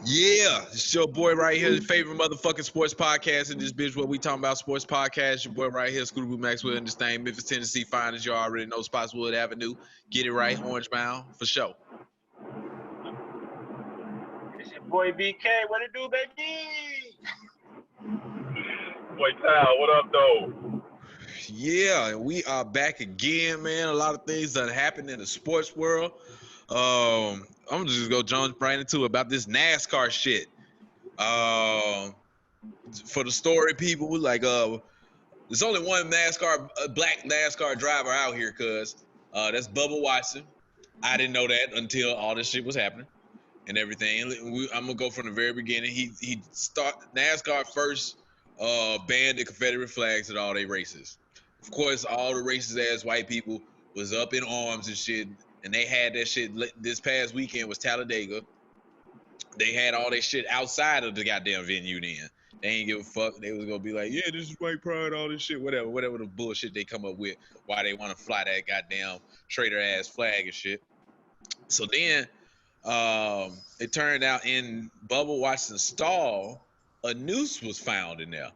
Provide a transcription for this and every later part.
Yeah, it's your boy right here, the favorite motherfucking sports podcast in this bitch. What we talking about sports podcast? Your boy right here, Scooter Maxwell in this thing, Memphis, Tennessee. Fine as you already know, Spotswood Avenue. Get it right, Orange Mound for sure. It's your boy BK. What it do, baby? Boy Tal, what up, though? Yeah, we are back again, man. A lot of things that happened in the sports world. I'm just gonna jump right into about this NASCAR shit. For the story, people, like, there's only one black NASCAR driver out here, cuz that's Bubba Watson. I didn't know that until all this shit was happening and everything. I'm gonna go from the very beginning. NASCAR first banned the Confederate flags at all their races. Of course, all the racist ass white people was up in arms and shit, and they had that shit. This past weekend was Talladega. They had all that shit outside of the goddamn venue then. They ain't give a fuck. They was gonna be like, yeah, this is white pride, all this shit, whatever the bullshit they come up with, why they want to fly that goddamn traitor ass flag and shit. So then, it turned out in Bubba Watson's stall, a noose was found in there.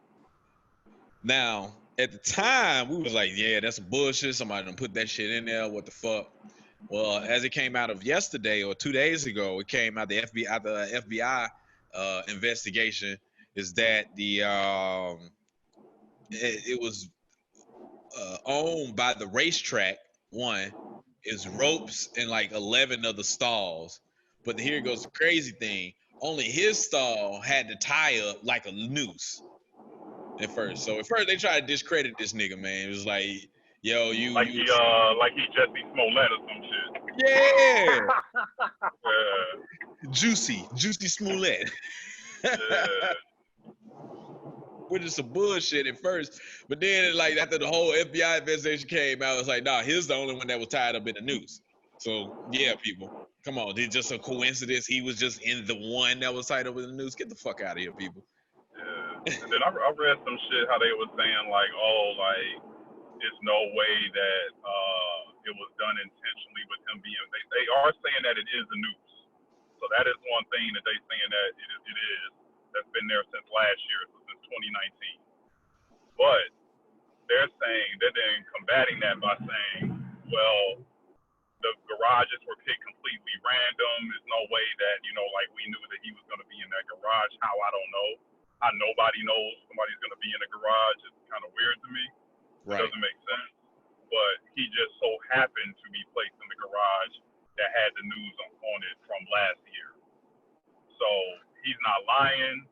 Now, at the time, we was like, yeah, that's bullshit. Somebody done put that shit in there. What the fuck? Well, as it came out of yesterday or 2 days ago, it came out the FBI investigation is that it was owned by the racetrack. One is ropes in like 11 of the stalls, but here goes the crazy thing: only his stall had to tie up like a noose at first. So at first they tried to discredit this nigga, man. It was like, yo, he Jesse Smollett or some shit. Yeah. Juicy Smollett. Yeah. Which is some bullshit at first, but then like after the whole FBI investigation came out, it's like, nah, he's the only one that was tied up in the noose. So yeah, people, come on, it's just a coincidence. He was just in the one that was tied up in the noose. Get the fuck out of here, people. Yeah. And then I read some shit how they were saying like, oh, like there's no way that it was done intentionally with him being. They are saying that it is a noose. So that is one thing that they saying that it is. That's been there since last year, so since 2019. But they're saying they're then combating that by saying, well, the garages were picked completely random. There's no way that, like we knew that he was going to be in that garage. How, I don't know. How nobody knows somebody's going to be in the garage. It's kind of weird to me. Right. It doesn't make sense. But he just so happened to be placed in the garage that had the news on it from last year. So he's not lying.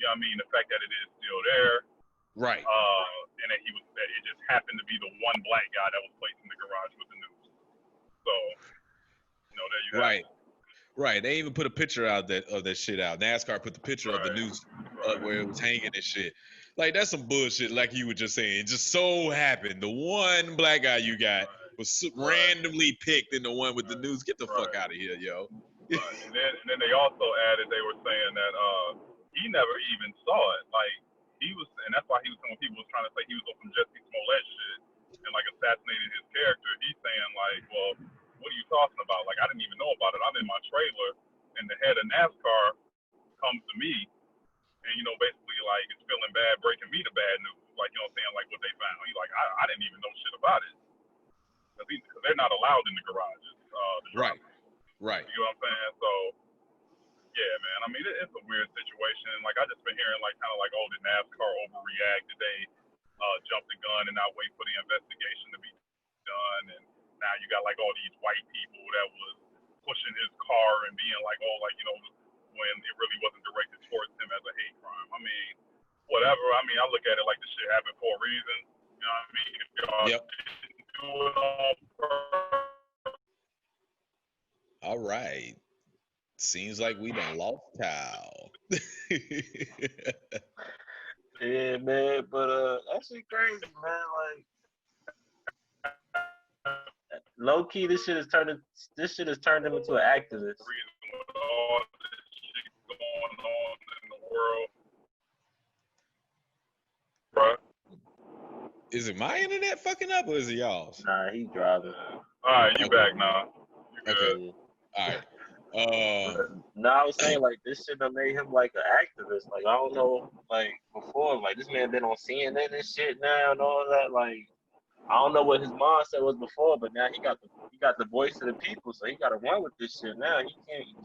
You know what I mean? The fact that it is still there. Right. And that it just happened to be the one black guy that was placed in the garage with the news. So, there you have it. Right. They even put a picture of that shit out. NASCAR put the picture of the news where it was hanging and shit. Like, that's some bullshit, like you were just saying. It just so happened the one black guy you got was randomly picked in the one with the news. Get the fuck out of here, yo. Right. And then they also added, they were saying that he never even saw it. Like, he was, and that's why he was, when people was trying to say he was on some Jesse Smollett shit and like assassinated his character. He's saying like, well, what are you talking about? Like, I didn't even know about it. I'm in my trailer, and the head of NASCAR comes to me, and basically like it's feeling bad, breaking me the bad news. Like, saying like what they found. He's like, I didn't even know shit about it because they're not allowed in the garages. Right. You know what I'm saying? So. Yeah, man. I mean, it's a weird situation. Like, I just been hearing, like, kind of like, oh, did NASCAR overreact? Did they jump the gun and not wait for the investigation to be done? And now you got, like, all these white people that was pushing his car and being like, oh, like, when it really wasn't directed towards him as a hate crime. I mean, whatever. I mean, I look at it like this shit happened for a reason. You know what I mean? If y'all didn't do it on purpose. All right. Seems like we done lost Kyle. Yeah, man, but that shit crazy, man. Like, low key, this shit has turned him into an activist. All this shit going on in the world, bro. Is it my internet fucking up or is it y'all's? Nah, he's driving. All right, you back now. You good? Okay. All right. No, I was saying like this shit done made him like an activist. Like I don't know, like before, like this man been on CNN and shit now and all that. Like I don't know what his mindset was before, but now he got the voice of the people, so he got to run with this shit now. He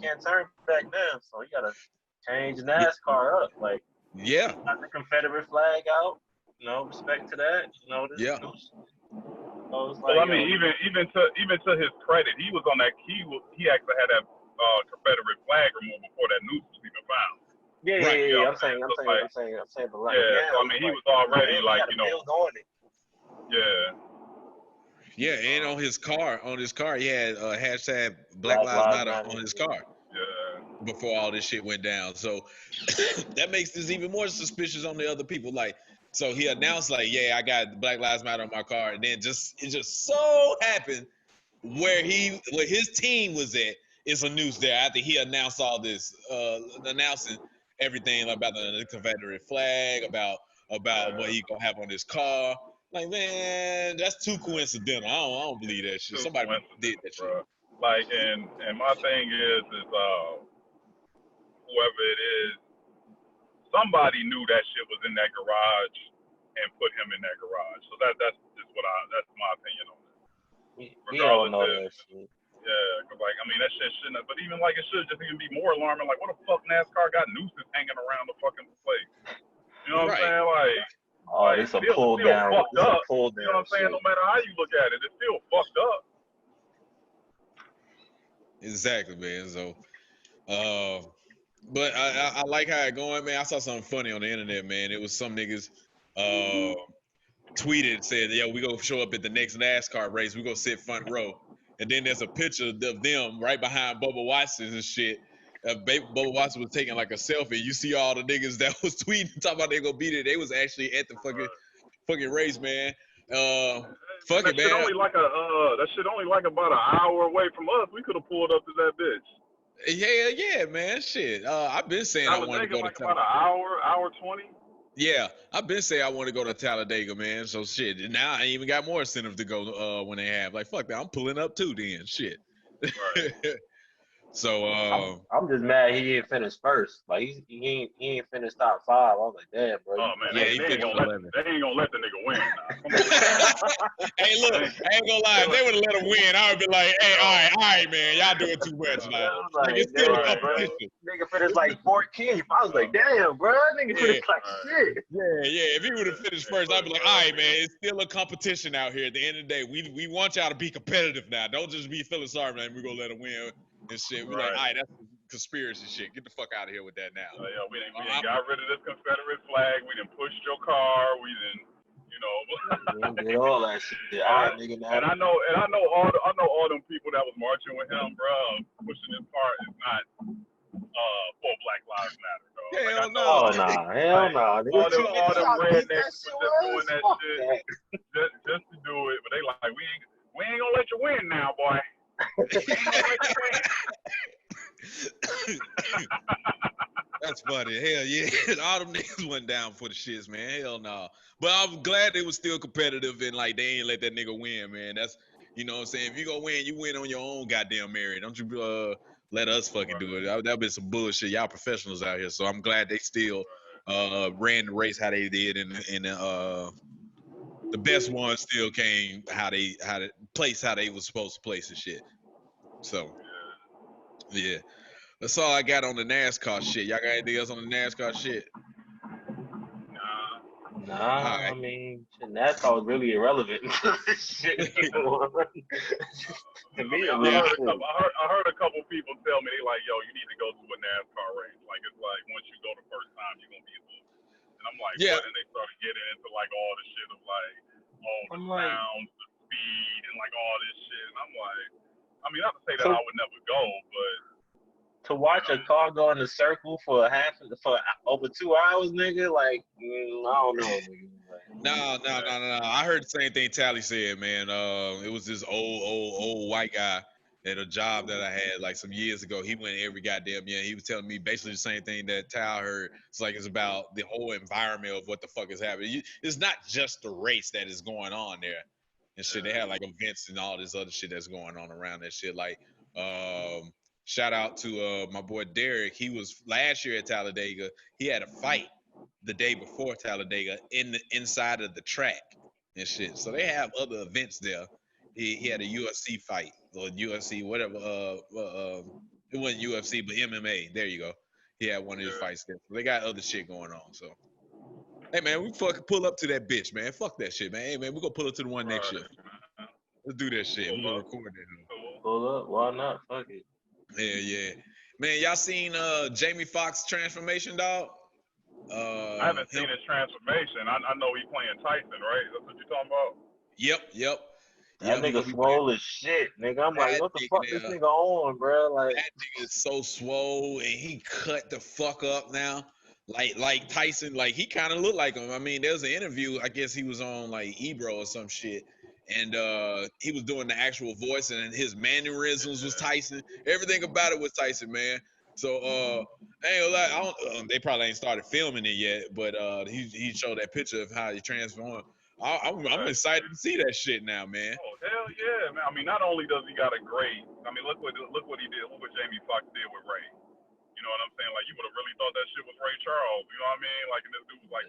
can't turn back now, so he got to change NASCAR up. Like got the Confederate flag out. You know, respect to that. You know, this Yeah. So it's like, Well, I mean, even to his credit, he was on that. He actually had that Confederate flag removed before that noose was even found. Yeah. I'm saying, but like, yeah. So I mean, he was already like, you know. On it. Yeah. Yeah, and on his car, he had hashtag Black Lives Matter on his car. Yeah. Before all this shit went down, so that makes this even more suspicious on the other people. Like, so he announced like, yeah, I got Black Lives Matter on my car, and then it just so happened where his team was at is a noose there after he announced all this, announcing everything about the Confederate flag, about what he gonna have on his car. Like, man, that's too coincidental. I don't believe that shit. Somebody did that shit. Like, and my thing is whoever it is, somebody knew that shit was in that garage and put him in that garage. So that's just that's my opinion on it. We all know that shit. Yeah, cause like I mean that shit shouldn't have, but even like it should just even be more alarming. Like, what the fuck NASCAR got nooses hanging around the fucking place? You know what I'm saying? Like, it's a pull down. Fucked up. Pull down. You know what I'm saying? No matter how you look at it, it's still fucked up. Exactly, man. So, but I like how it going, man. I saw something funny on the internet, man. It was some niggas tweeted, said, yo, we gonna show up at the next NASCAR race. We gonna sit front row. And then there's a picture of them right behind Bubba Watson and shit. Bubba Watson was taking like a selfie. You see all the niggas that was tweeting, talking about they gonna be there. They was actually at the fucking race, man. Fuck it, man. That shit only like about an hour away from us. We could have pulled up to that bitch. Yeah, man. Shit. I've been saying I wanted to go like to about an hour 20. Yeah, I've been saying I want to go to Talladega, man. So shit. Now I even got more incentive to go when they have. Like, fuck that. I'm pulling up too then. Shit. Right. So I'm just mad he didn't finish first. Like he ain't finished top 5. I was like, damn, bro. Oh man, yeah, they ain't gonna let the nigga win. Hey, look, I ain't gonna lie. If they would have let him win, I would be like, hey, all right, man, y'all doing too much. Like, it's still a competition. Nigga finished like 14th. I was like, damn, bro, nigga finished like shit. Yeah. If he would have finished first, I'd be like, all right, man, it's still a competition out here. At the end of the day, we want y'all to be competitive now. Don't just be feeling sorry, man. We're gonna let him win and shit. We're like, all right, that's conspiracy shit. Get the fuck out of here with that now. Yeah, we didn't got rid of this Confederate flag. We didn't push your car. We didn't, you know. Did all that shit. All right, nigga. And I know all them people that was marching with him, bro. Pushing his car is not for Black Lives Matter, bro. Hell no. Oh nah, hell no. All them rednecks was just doing that shit just to do it. But they like, we ain't gonna let you win now, boy. That's funny. Hell yeah. All them niggas went down for the shits, man. Hell no. But I'm glad they was still competitive and like they ain't let that nigga win, man. That's, you know what I'm saying? If you gonna win, you win on your own goddamn merit. Don't you let us fucking do it. That'd be some bullshit. Y'all professionals out here. So I'm glad they still ran the race how they did and the best ones still came how they place how they was supposed to place and shit. So yeah. That's all I got on the NASCAR shit. Y'all got anything else on the NASCAR shit? Nah, I mean, NASCAR was really irrelevant. Shit, to me, I heard a couple people tell me, they like, yo, you need to go to a NASCAR race. Like, it's like, once you go the first time, you're going to be hooked. And I'm like, what? And they started getting into, like, all the shit of, like, all the sounds, the speed, and, like, all this shit. And I'm like, I mean, not to say that I would never go, but to watch a car go in a circle for over 2 hours, nigga, like, I don't know, nigga. No. I heard the same thing Tally said, man. It was this old white guy at a job that I had like some years ago. He went every goddamn year. He was telling me basically the same thing that Tal heard. It's like it's about the whole environment of what the fuck is happening. It's not just the race that is going on there and shit. They have like events and all this other shit that's going on around that shit. Like shout out to my boy Derek. He was last year at Talladega. He had a fight the day before Talladega in the inside of the track and shit. So they have other events there. He had a UFC fight or UFC whatever. It wasn't UFC but MMA. There you go. He had one of his fights there. They got other shit going on. So hey man, we fucking pull up to that bitch, man. Fuck that shit, man. Hey man, we gonna pull up to the one next shift. Let's do that shit. We gonna record that. Pull up, why not? Fuck it. Yeah. Man, y'all seen Jamie Foxx transformation, dog? I haven't seen his transformation. I know he playing Tyson, right? That's what you talking about? Yep. That nigga swole as shit, nigga. I'm like, what the fuck this nigga on, bro? Like that nigga is so swole, and he cut the fuck up now. Like Tyson, like he kind of looked like him. I mean, there was an interview. I guess he was on like Ebro or some shit, and he was doing the actual voice, and his mannerisms was Tyson. Everything about it was Tyson, man. So I ain't gonna lie, they probably ain't started filming it yet, but he showed that picture of how he transformed. I'm excited to see that shit now, man. Oh hell yeah, man! I mean, not only does he got a great, I mean, look what he did. Look what Jamie Foxx did with Ray. You know what I'm saying? Like, you would have really thought that shit was Ray Charles. You know what I mean? Like, and this dude was like,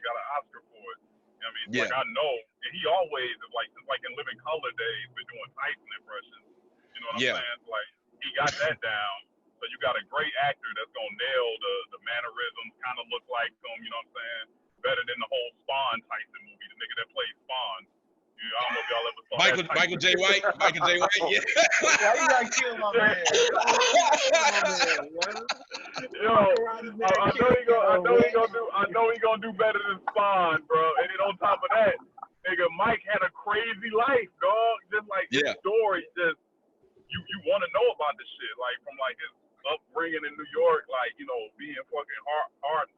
got an Oscar for it. You know what I mean? Yeah. Like, I know, and he always is like in Living Color days, been doing Tyson impressions. You know what I'm saying? Like, he got that down. So you got a great actor that's gonna nail the mannerisms, kind of look like him. You know what I'm saying? Better than the whole Spawn Tyson movie, the nigga that played Spawn. I don't know if y'all ever saw Michael J. White. Michael J. White, yeah. Why you gotta kill my man? Yo, I know he gonna do better than Spawn, bro. And then on top of that, nigga, Mike had a crazy life, dog. Just like his story, just you want to know about this shit, like from like his upbringing in New York, like being fucking hard,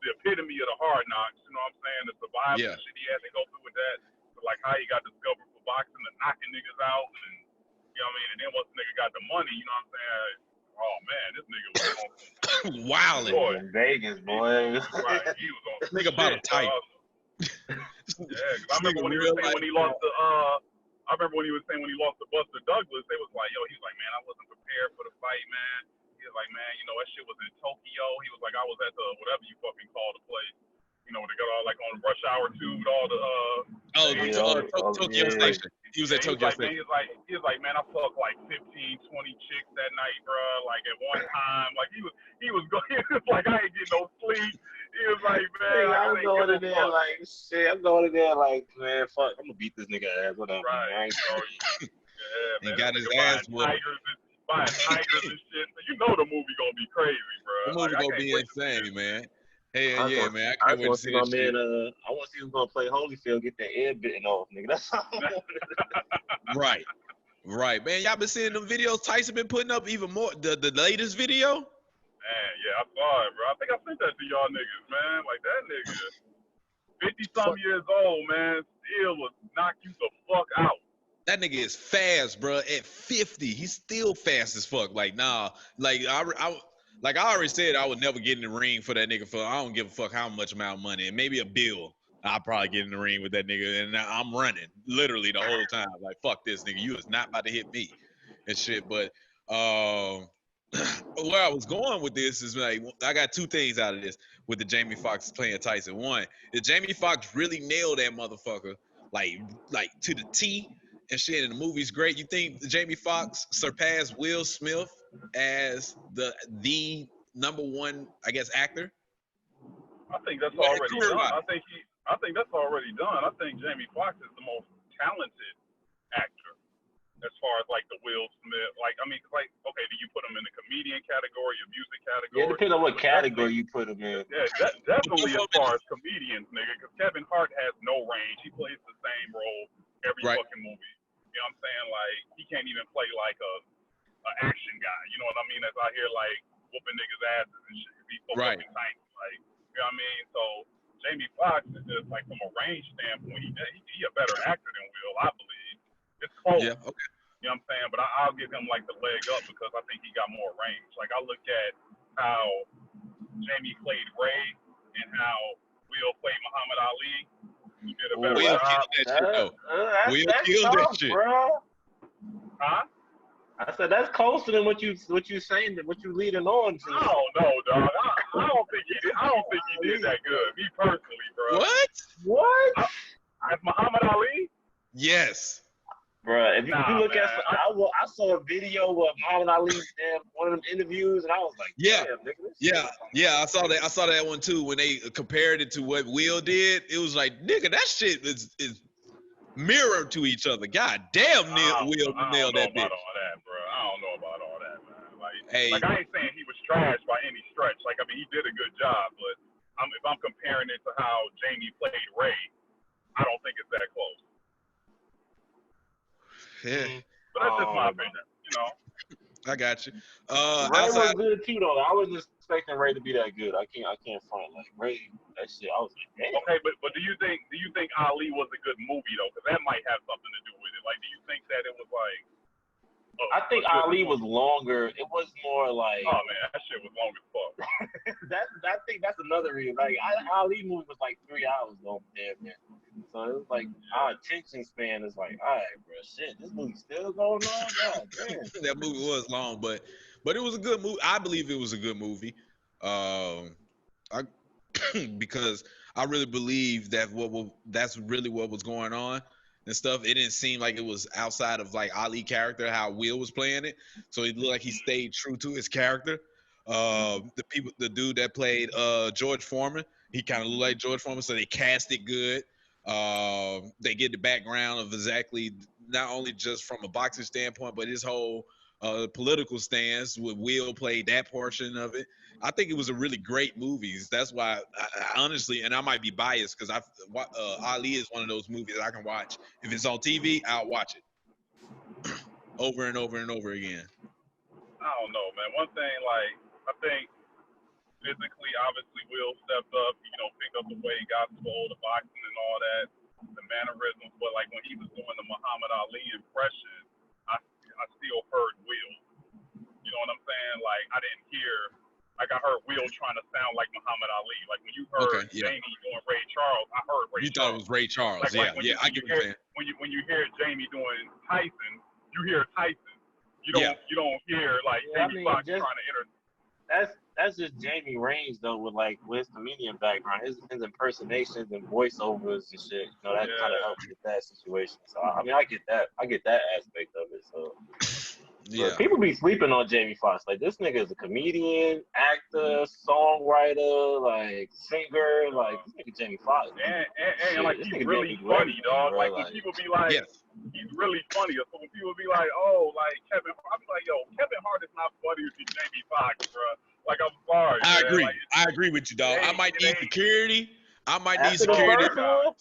the epitome of the hard knocks. You know what I'm saying? The survival shit he had to go through with that. Like how he got discovered for boxing and knocking niggas out, and you know what I mean. And then once the nigga got the money, you know what I'm saying? Oh man, this nigga was on wilding in Vegas, boy. Right, he was on nigga about a type. Yeah, I remember when he was saying when he lost the I remember when he was saying when he lost to Buster Douglas, they was like, yo, he was like, man, I wasn't prepared for the fight, man. He was like, man, that shit was in Tokyo. He was like, I was at the whatever you fucking call the place. They got all like on Rush Hour 2 with all the Tokyo Station. He was at Tokyo Station. He was like, man, I fucked like 15, 20 chicks that night, bro. Like at one time, like he was like, I ain't getting no sleep. He was like, man, I'm going in there like shit. I'm going in there like, man, fuck, I'm gonna beat this nigga ass. Whatever. Right. He got his ass whooped. Buying tigers and shit. So the movie gonna be crazy, bro. The movie gonna be insane, man. Hell yeah, man. I can't wait to see my man. I want to see who's gonna play Holyfield get that ear bitten off, nigga. That's all. Right, man. Y'all been seeing them videos Tyson been putting up even more. The latest video. Man, yeah, I saw it, bro. I think I sent that to y'all niggas, man. Like that nigga, 50-some years old, man, still would knock you the fuck out. That nigga is fast, bro. At 50, he's still fast as fuck. Like, nah, like I already said, I would never get in the ring for that nigga. I don't give a fuck how much amount of money, and maybe a bill. I'll probably get in the ring with that nigga, and I'm running literally the whole time. Like, fuck this nigga, you is not about to hit me and shit. But where I was going with this is like, I got two things out of this with the Jamie Foxx playing Tyson. One, did Jamie Foxx really nail that motherfucker like to the T and shit? And the movie's great. You think Jamie Foxx surpassed Will Smith as the number one, I guess, actor? I think that's already done. I think that's already done. I think Jamie Foxx is the most talented actor as far as like the Will Smith. Like, I mean, like, okay, do you put him in the comedian category, or music category? Yeah, depending on what category you put him in. Yeah, definitely as far as comedians, nigga, because Kevin Hart has no range. He plays the same role every fucking movie. You know what I'm saying? Like, he can't even play like a action guy. You know what I mean? As I hear like whooping niggas' asses and shit. He's so fucking tiny. Like, you know what I mean? So Jamie Foxx is just like, from a range standpoint, he a better actor than Will, I believe. It's close. Yeah, okay. You know what I'm saying? But I'll give him like the leg up because I think he got more range. Like, I look at how Jamie played Ray and how Will played Muhammad Ali. He did a better Will job. killed that shit, though. Will killed that shit. Bro. Huh? I said that's closer than what you saying, what you leading on to. I don't know, dog. I don't think he did. I don't think he did that good. Me personally, bro. What? As Muhammad Ali? Yes. Bruh, if you look man. at, I saw a video of Muhammad Ali's one of them interviews, and I was like, Yeah, damn, nigga, yeah. I saw that. I saw that one too. When they compared it to what Will did, it was like, nigga, that shit is mirror to each other. God damn, Will nailed that bitch. I don't know about all that, man. Hey. Like I ain't saying he was trash by any stretch. Like, I mean, he did a good job, but if I'm comparing it to how Jamie played Ray, I don't think it's that close. Yeah. But that's just my opinion, you know. I got you. Ray was good too, though. I wasn't expecting Ray to be that good. I can't front like Ray. That shit, I was like, damn. Okay, but do you think Ali was a good movie though? Because that might have something to do with it. Like, do you think that it was like? I think Ali was longer. It was more like. Oh man, that shit was long as fuck. I think that's another reason. Like Ali movie was like 3 hours long, damn man. So it was like our attention span is like, all right, bro, shit, this movie's still going on. God damn. That movie was long, but it was a good movie. I believe it was a good movie. Because I really believe that that's really what was going on and stuff. It didn't seem like it was outside of like Ali character, how Will was playing it. So it looked like he stayed true to his character. The dude that played George Foreman, he kind of looked like George Foreman, so they cast it good. They get the background of exactly not only just from a boxing standpoint, but his whole political stance. With Will played that portion of it. I think it was a really great movie. That's why, I honestly, and I might be biased because Ali is one of those movies I can watch. If it's on TV, I'll watch it over and over and over again. I don't know, man. One thing, like, I think physically, obviously, Will stepped up, picked up the weight, got to the boxing and all that, the mannerisms. But, like, when he was doing the Muhammad Ali impression, I still heard Will. You know what I'm saying? Like, I didn't hear, like, I heard Will trying to sound like Muhammad Ali. Like, when you heard Jamie doing Ray Charles, I heard Ray Charles. You thought it was Ray Charles. Like, I get what you're saying. When you hear Jamie doing Tyson, you hear Tyson. You don't hear, like, Jamie Foxx trying to enter. That's just Jamie range though, with his comedian background, his impersonations and voiceovers and shit. That kind of helps with that situation. So I mean, I get that aspect of it. So but people be sleeping on Jamie Foxx. Like, this nigga is a comedian, actor, songwriter, like singer. Like, this nigga Jamie Foxx. And like, he's really funny, dog. Like, when people be like, he's really funny. So when people be like, oh, like Kevin Hart, I'm like, yo, Kevin Hart is not funny with Jamie Foxx, bro. Like, I'm sorry. I man. agree. Like, I agree with you, dog. I might need security. Classic, bro.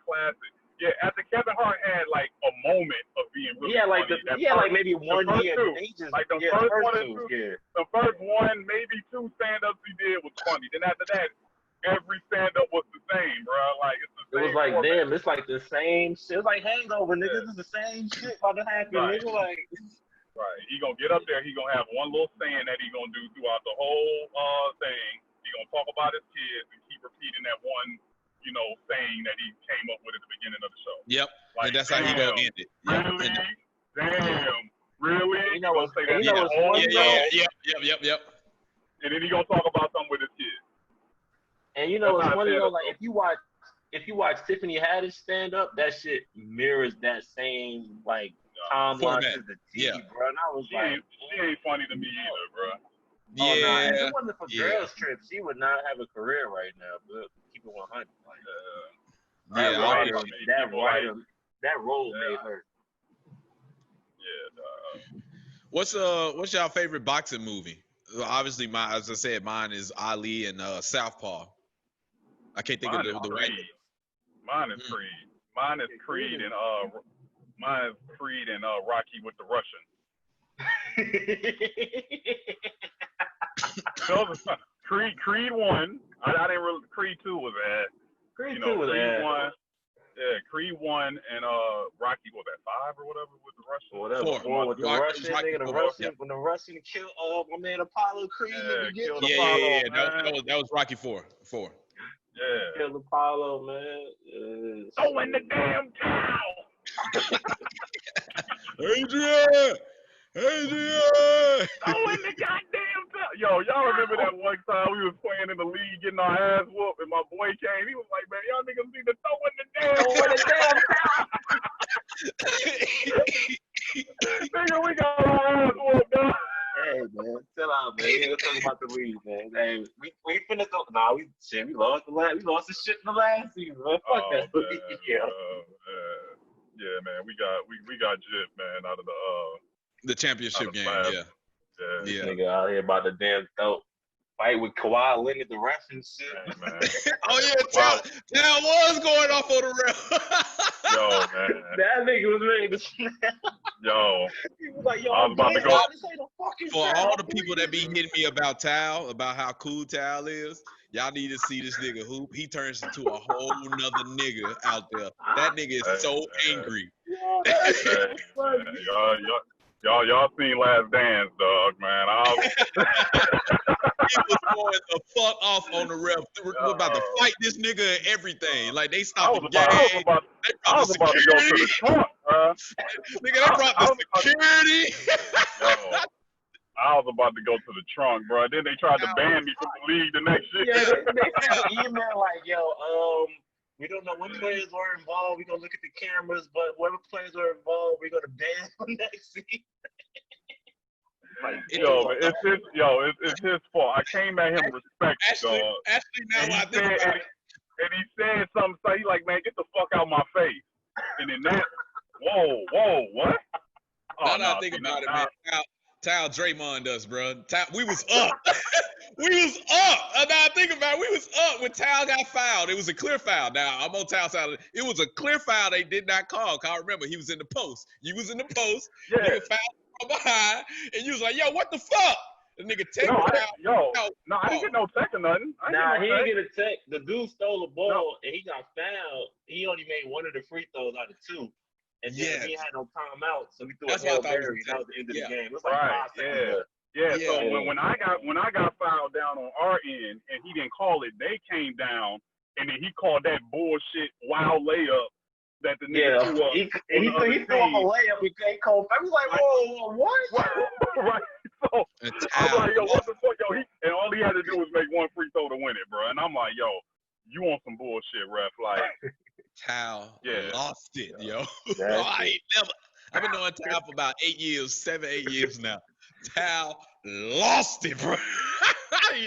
Classic. Yeah, after Kevin Hart had like a moment of being really funny. Like maybe 1 year. Like the first one or two. The first one, maybe 2 stand-ups he did was funny. Then after that, every stand-up was the same, bro. Like, it's the same. It was like, format. damn, it's like the same shit. It's like Hangover, nigga. It's the same shit about to happen, nigga. Like. Right. He gonna get up there. He gonna have one little saying that he gonna do throughout the whole thing. He gonna talk about his kids and keep repeating that one, saying that he came up with at the beginning of the show. Yep. Like, and that's how he gonna end it. Really? Damn. Really? You know what's funny? Yep. And then he gonna talk about something with his kids. And you know what's funny though? Like, if you watch Tiffany Haddish stand up, that shit mirrors that same like timeline to the T, bro. And I was she ain't funny to me either, bro. Oh, nah. If it wasn't for Girls Trip, she would not have a career right now. But keep it 100. Like, that role made her. Yeah. What's y'all favorite boxing movie? Obviously, as I said, mine is Ali and Southpaw. I can't think of the right. Mine is Creed. Mine is Creed and Rocky with the Russian. Creed 1. I didn't really. Creed 2 was bad. Creed 2 was bad. 1. Yeah, Creed 1 and Rocky was at 5 or whatever with the Russian. Whatever. 4 with the Russian nigga, when the Russian killed my man Apollo Creed. Killed Apollo. That was Rocky 4. Yeah. Killed Apollo, man. So in the damn town. Adrian! Throw in the goddamn towel. Yo, y'all remember that one time we was playing in the league, getting our ass whooped, and my boy came. He was like, "Man, y'all niggas need to throw in the damn towel." Nigga, we got our ass whooped, dog. Hey man, chill out, man. We ain't talking about the league, man. Hey, we finna go. Nah, we lost the shit in the last season, man. Fuck that. Man. Yeah, man. We got jip, man, out of the championship game. Yeah. Nigga out here about the damn throat. Fight with Kawhi Leonard, the ref and shit. Hey, man. Oh yeah, Tal was going off on the ref. Yo, man. That nigga was ready to snap. Yo. He was like, yo, I was about to go. This ain't no fucking For foul, all the people that be hitting me about Tal, about how cool Tal is, y'all need to see this nigga hoop. He turns into a whole nother nigga out there. That nigga is so angry. Y'all seen Last Dance, dog, man. He was going the fuck off on the ref. We're about to fight this nigga and everything. Like they stopped the game. I was about to go to the trunk, bro. Nigga, they brought the security. Yo, I was about to go to the trunk, bro. Then they tried to ban me from the league the next year. Yeah, they sent an email like, yo, we don't know what players were involved. We're going to look at the cameras, but whatever players were involved, we're going to ban them next season. It's his fault. I came at him respect, dog. Actually, now I think about it. And he said something, so he like, man, get the fuck out my face. And then that, whoa, what? Now I think about it, man. Tal Draymond us, bro. We was up. We was up. Now I think about it, we was up when Tal got fouled. It was a clear foul. Now I'm on Tal's side. It was a clear foul they did not call. I remember he was in the post. You was in the post. Yeah. Nigga fouled from behind, and you was like, yo, what the fuck? The nigga take I didn't get no tech or nothing. He didn't get a tech. The dude stole the ball, and he got fouled. He only made one of the free throws out of two. And then he had no timeout, so we threw a Hail Mary. That was the end of the game. It was like 5 seconds. So when I got fouled down on our end and he didn't call it, they came down and then he called that bullshit wild layup that the nigga threw up. He threw up a layup. He can't call. I was like, whoa, what? Right. So I'm like, yo, what the fuck, yo? And all he had to do was make one free throw to win it, bro. And I'm like, yo, you want some bullshit, ref? Like. Tal lost it, yo. I've been knowing Tal for about 8 years now. Tal lost it, bro.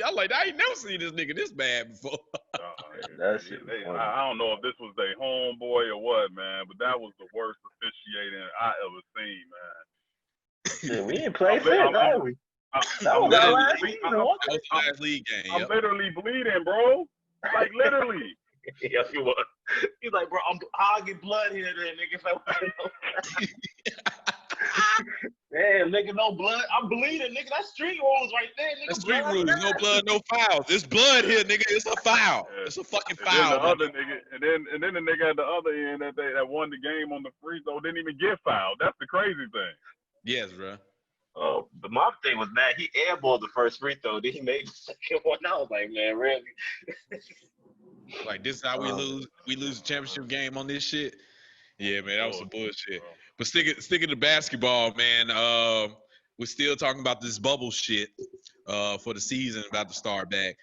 I'm like, I ain't never seen this nigga this bad before. I don't know if this was their homeboy or what, man, but that was the worst officiating I ever seen, man. Yeah, we didn't play fair, did we? That was our last season. That was the last league game. I'm literally bleeding, bro. Like, literally. Yes, he was. He's like, bro, I'll get blood here, then, nigga. If I want Damn, nigga, no blood. I'm bleeding, nigga. That's street rules right there, nigga. That's street rules. No blood, no fouls. There's blood here, nigga. It's a foul. It's a fucking foul. And then the nigga at the other end that won the game on the free throw didn't even get fouled. That's the crazy thing. Yes, bro. Oh, but my thing was, man, he airballed the first free throw. Then he made the second one. I was like, man, really? Like, this is how we lose. We lose the championship game on this shit. Yeah, man, that was some bullshit. But sticking to basketball, man. We're still talking about this bubble shit for the season about to start back.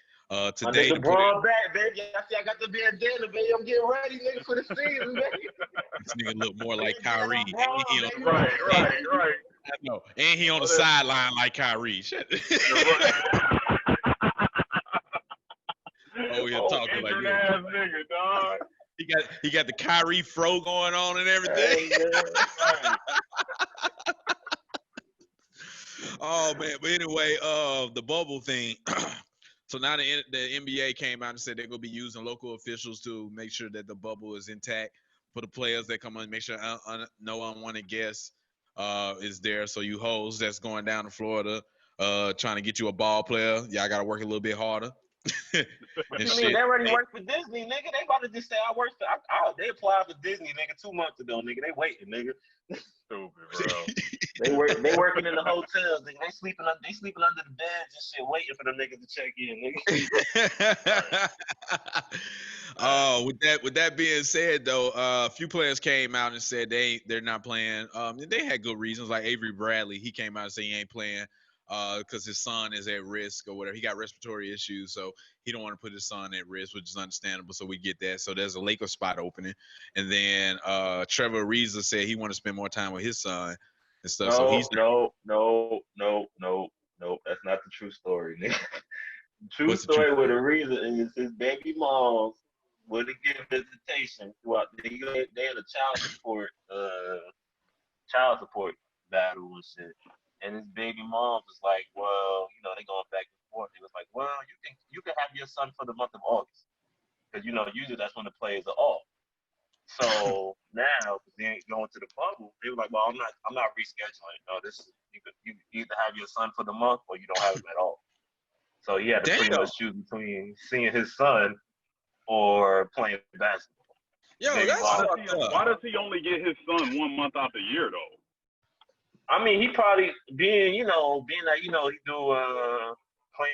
Today, LeBron back, baby. I got the bandana, baby. I'm getting ready, nigga, for the season, baby. This nigga look more like Kyrie. Right. I know. And he on the sideline like Kyrie. Shit. Oh, he'll talk like that. Nigga, dog. He got the Kyrie fro going on and everything. Oh man, but anyway, the bubble thing. So now the NBA came out and said they're gonna be using local officials to make sure that the bubble is intact for the players that come on. Make sure no unwanted guests is there. So you hoes that's going down to Florida, trying to get you a ball player, y'all gotta work a little bit harder. What you mean? They already work for Disney, nigga. They about to just say I work for. They applied for Disney, nigga, 2 months ago, nigga. They waiting, nigga. Stupid, bro. They working in the hotels. They sleeping under the beds and shit, waiting for them niggas to check in. Oh, with that being said, though, a few players came out and said they're not playing. They had good reasons. Like Avery Bradley, he came out and said he ain't playing because his son is at risk or whatever. He got respiratory issues, so he don't want to put his son at risk, which is understandable. So we get that. So there's a Lakers spot opening, and then Trevor Ariza said he want to spend more time with his son and stuff. No, that's not the true story, nigga. True story with Ariza is his baby mom wouldn't give visitation throughout. They had a child support battle and shit. And his baby mom was like, well, they going back and forth. He was like, well, you can have your son for the month of August, because usually that's when the players are off. So now, then going to the bubble, they were like, well, I'm not rescheduling. No, this is you either have your son for the month or you don't have him at all. So he had to pretty much choose between seeing his son or playing basketball. Yo, why does he only get his son 1 month out the year though? I mean, he probably being that he do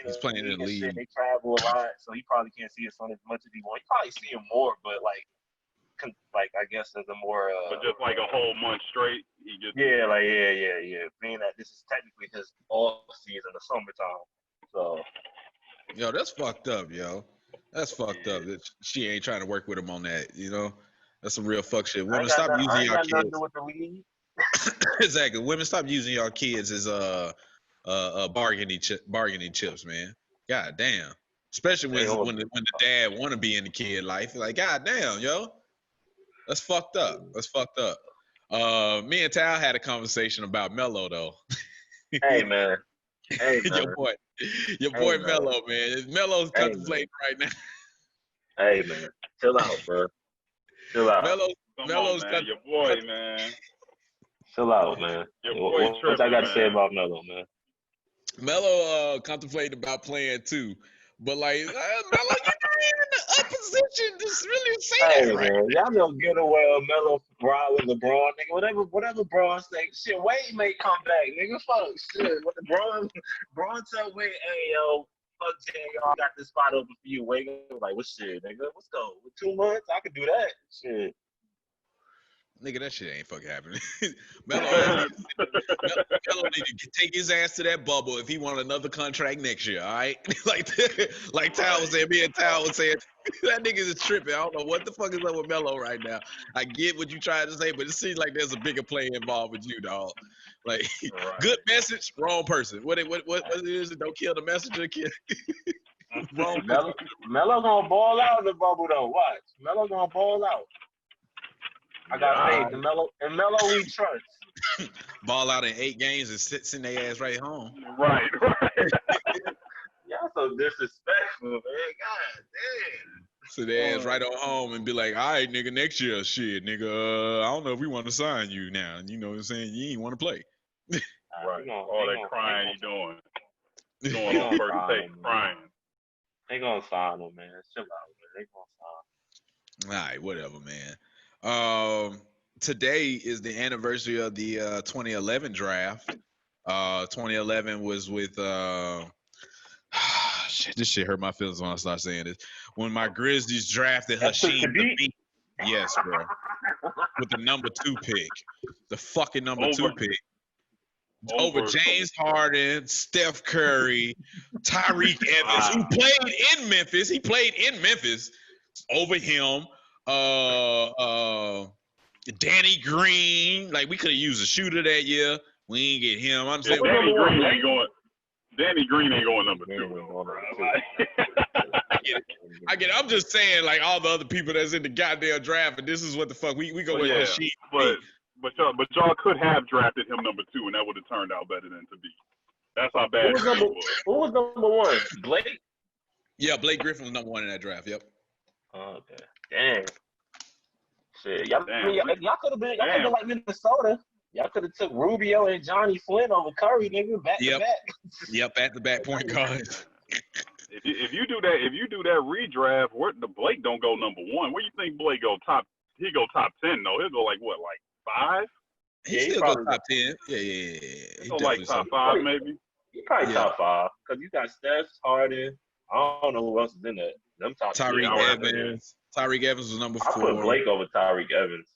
he's playing in the league. Shit, they travel a lot, so he probably can't see his son as much as he wants. He probably see him more, but like I guess as a more but just like a whole month straight, he gets yeah. Being that this is technically his off season, the summertime. So yo, that's fucked up, yo. That's fucked up. That she ain't trying to work with him on that. That's some real fuck shit. Women, stop using your kids. Exactly. Women, stop using your kids as bargaining chips, man. God damn. Especially when the dad want to be in the kid life. Like, god damn, yo. That's fucked up. Me and Tal had a conversation about Melo though. Hey man. Your boy Melo, man. Melo's contemplating right now. Hey man, chill out, bro. Chill out. Melo's man. Your boy, man. Chill out, man. What I got to say about Melo, man? Melo contemplated about playing too, but like Melo, you're in the opposition to really say that, right? Man, y'all don't get away with Melo with LeBron, nigga. Whatever Braun say, shit. Wade may come back, nigga. Fuck shit. What the Braun tell Wade, hey yo, fuck Jay, y'all got this spot open for you. Wade like, what shit, nigga? Let's go. With 2 months, I could do that. Shit. Nigga, that shit ain't fucking happening. Melo need to take his ass to that bubble if he want another contract next year, all right? like Tal was saying, me and Tal was saying, that nigga is tripping. I don't know what the fuck is up with Melo right now. I get what you trying to say, but it seems like there's a bigger play involved with you, dog. Like, right. Good message, wrong person. What is it? Don't kill the messenger, kid. Wrong person. Melo gonna ball out in the bubble, though. Watch. Melo gonna ball out. I got faith in Melo, and Melo we trust. Ball out in 8 games and send their ass right home. Right. Y'all so disrespectful, man. God damn. So their ass right on home and be like, all right, nigga, next year, shit, nigga, I don't know if we want to sign you now. You know what I'm saying? You ain't want to play. Right. All that crying you doing. Doing on first take, crying. They gonna sign him, man. Chill out, man. They gonna sign him. All right, whatever, man. Today is the anniversary of the 2011 draft. 2011 was with this shit hurt my feelings when I start saying this. When my Grizzlies drafted Hasheem Thabeet. Yes, bro. With the number 2 pick. The fucking number 2 pick. Over James Harden, Steph Curry, Tyreke Evans, who played in Memphis. He played in Memphis over him. Danny Green, like we could have used a shooter that year. We ain't get him. I'm saying Danny Green ain't going number 2. I get it. I'm just saying, like all the other people that's in the goddamn draft, and this is what the fuck we go with the sheet. But y'all could have drafted him number 2, and that would have turned out better than Thabeet. That's how bad it was. Who was number 1? Blake? Yeah, Blake Griffin was number 1 in that draft. Yep. Oh, okay. Dang. Shit, y'all could have been like Minnesota. Y'all could have took Rubio and Johnny Flynn over Curry, nigga, back to back. Yep, at the back point guards. If you do that redraft, the Blake don't go number 1. Where you think Blake go top? He go top 10 though. He'll go like 5? He Yeah, he still go probably top 10. Yeah. He So like definitely top so. 5 maybe. He probably Yeah. top 5 because you got Steph, Harden. I don't know who else is in that. Them top 3. Tyreek I would have to, Evans. Tyreek Evans was number I put 4. Blake over Tyreek Evans.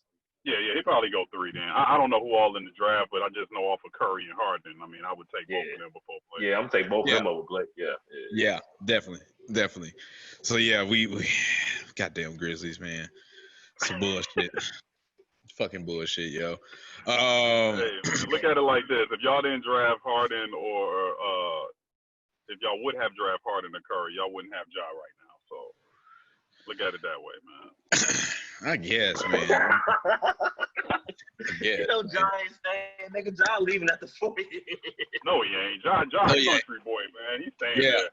Yeah, he probably go 3 then. I don't know who all in the draft, but I just know off of Curry and Harden. I mean, I would take both of them before Blake. Yeah, I'm gonna take both of Yeah. them over Blake. Yeah. Yeah, definitely. So yeah, we goddamn Grizzlies, man. Some bullshit. Fucking bullshit, yo. Hey, man, look at it like this: if y'all didn't draft Harden, or if y'all would have draft Harden or Curry, y'all wouldn't have Ja right now. So look at it that way, man. I guess, man. You know, Ja ain't staying. Nigga, Ja leaving at the 40. No, he ain't. Ja a country boy, man. He's staying there.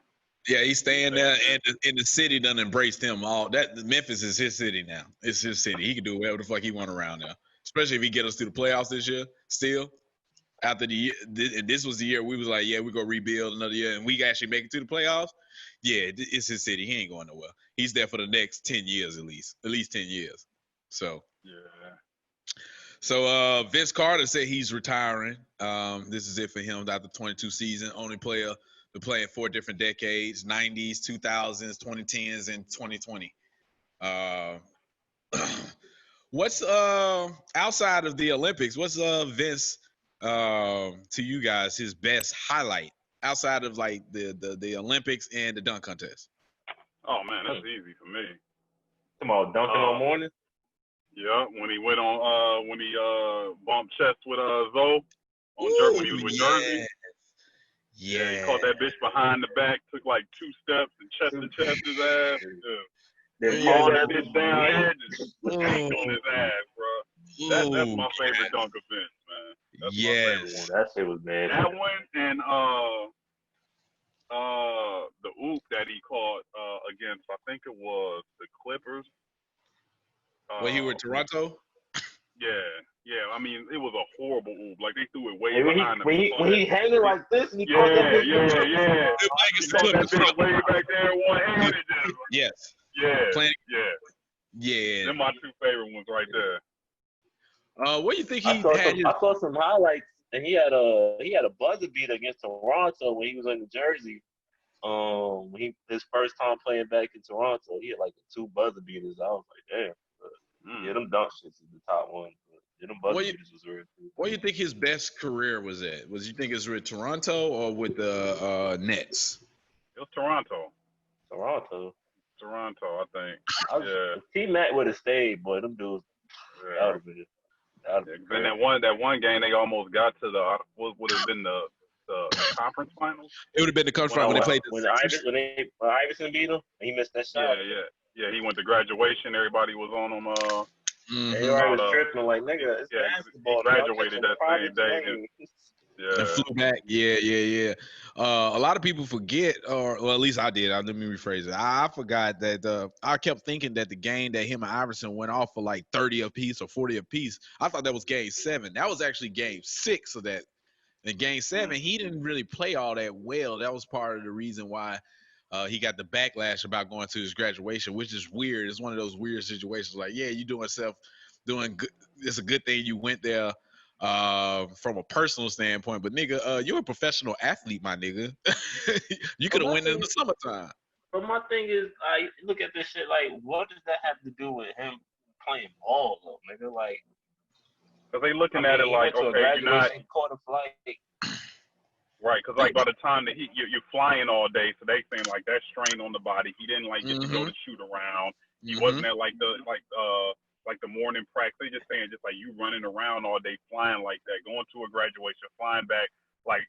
Yeah, he's staying there, and the city done embraced him. All that Memphis is his city now. It's his city. He can do whatever the fuck he want around there. Especially if he get us through the playoffs this year. Still, after the year, this was the year we was like, yeah, we gonna rebuild another year, and we actually make it to the playoffs. Yeah, it's his city. He ain't going nowhere. He's there for the next 10 years at least 10 years. So yeah. So Vince Carter said he's retiring. This is it for him after 22 season. Only player to play in 4 different decades: 90s, 2000s, 2010s, and 2020. What's outside of the Olympics? What's Vince to you guys his best highlight outside of like the Olympics and the dunk contest? Oh man, that's easy for me. Come on, dunking on morning. Yeah, when he went on, when he bumped chest with Zoe on when he was with Jersey. Yeah, he caught that bitch behind the back, took like 2 steps and chest to chest his ass. Then pulled that bitch down and just spanked on his ass, bro. That's my favorite dunk event, man. That's my favorite one. That shit was bad. That one and the oop that he caught against, I think it was the Clippers. When he was in Toronto? Yeah. I mean, it was a horrible oop. Like, they threw it way behind him. When he hanging like this and he caught that bitch. Yeah. He caught that bitch way back there in one hand. Yes. Yeah. They're my 2 favorite ones right there. What do you think he had? I saw some highlights, and he had a buzzer beater against Toronto when he was in Jersey. When his first time playing back in Toronto, he had like 2 buzzer beaters. I was like, damn. Yeah, them dunk shits is the top one. Yeah, them buzzer beaters was real cool. What do you think his best career was at? You think it's with Toronto or with the Nets? It was Toronto. Toronto, I think. T-Mac would have stayed, boy. Them dudes. That would have been. Then that one game they almost got to the what would have been the conference finals. It would have been the conference finals when they played. When Iverson beat him, he missed that shot. Yeah. He went to graduation. Everybody was on him. Everybody was tripping like, nigga, it's basketball. He graduated that same day. And flew back. Yeah. A lot of people forget, or at least I did. Let me rephrase it. I forgot that I kept thinking that the game that him and Iverson went off for like 30 apiece or 40 apiece. I thought that was game 7. That was actually game 6 of that. In game 7, he didn't really play all that well. That was part of the reason why he got the backlash about going to his graduation, which is weird. It's one of those weird situations. Like, yeah, you doing good. It's a good thing you went there from a personal standpoint, but nigga, you're a professional athlete, my nigga. You could have went in the summertime. But my thing is, I look at this shit like, what does that have to do with him playing ball, though, nigga? Like, because they looking at it like, okay, you're not caught a flight. Right, because like by the time that you're flying all day, so they saying like that strain on the body. He didn't like get to go to shoot around. He wasn't at like the morning practice. They just saying just like you running around all day, flying like that, going to a graduation, flying back like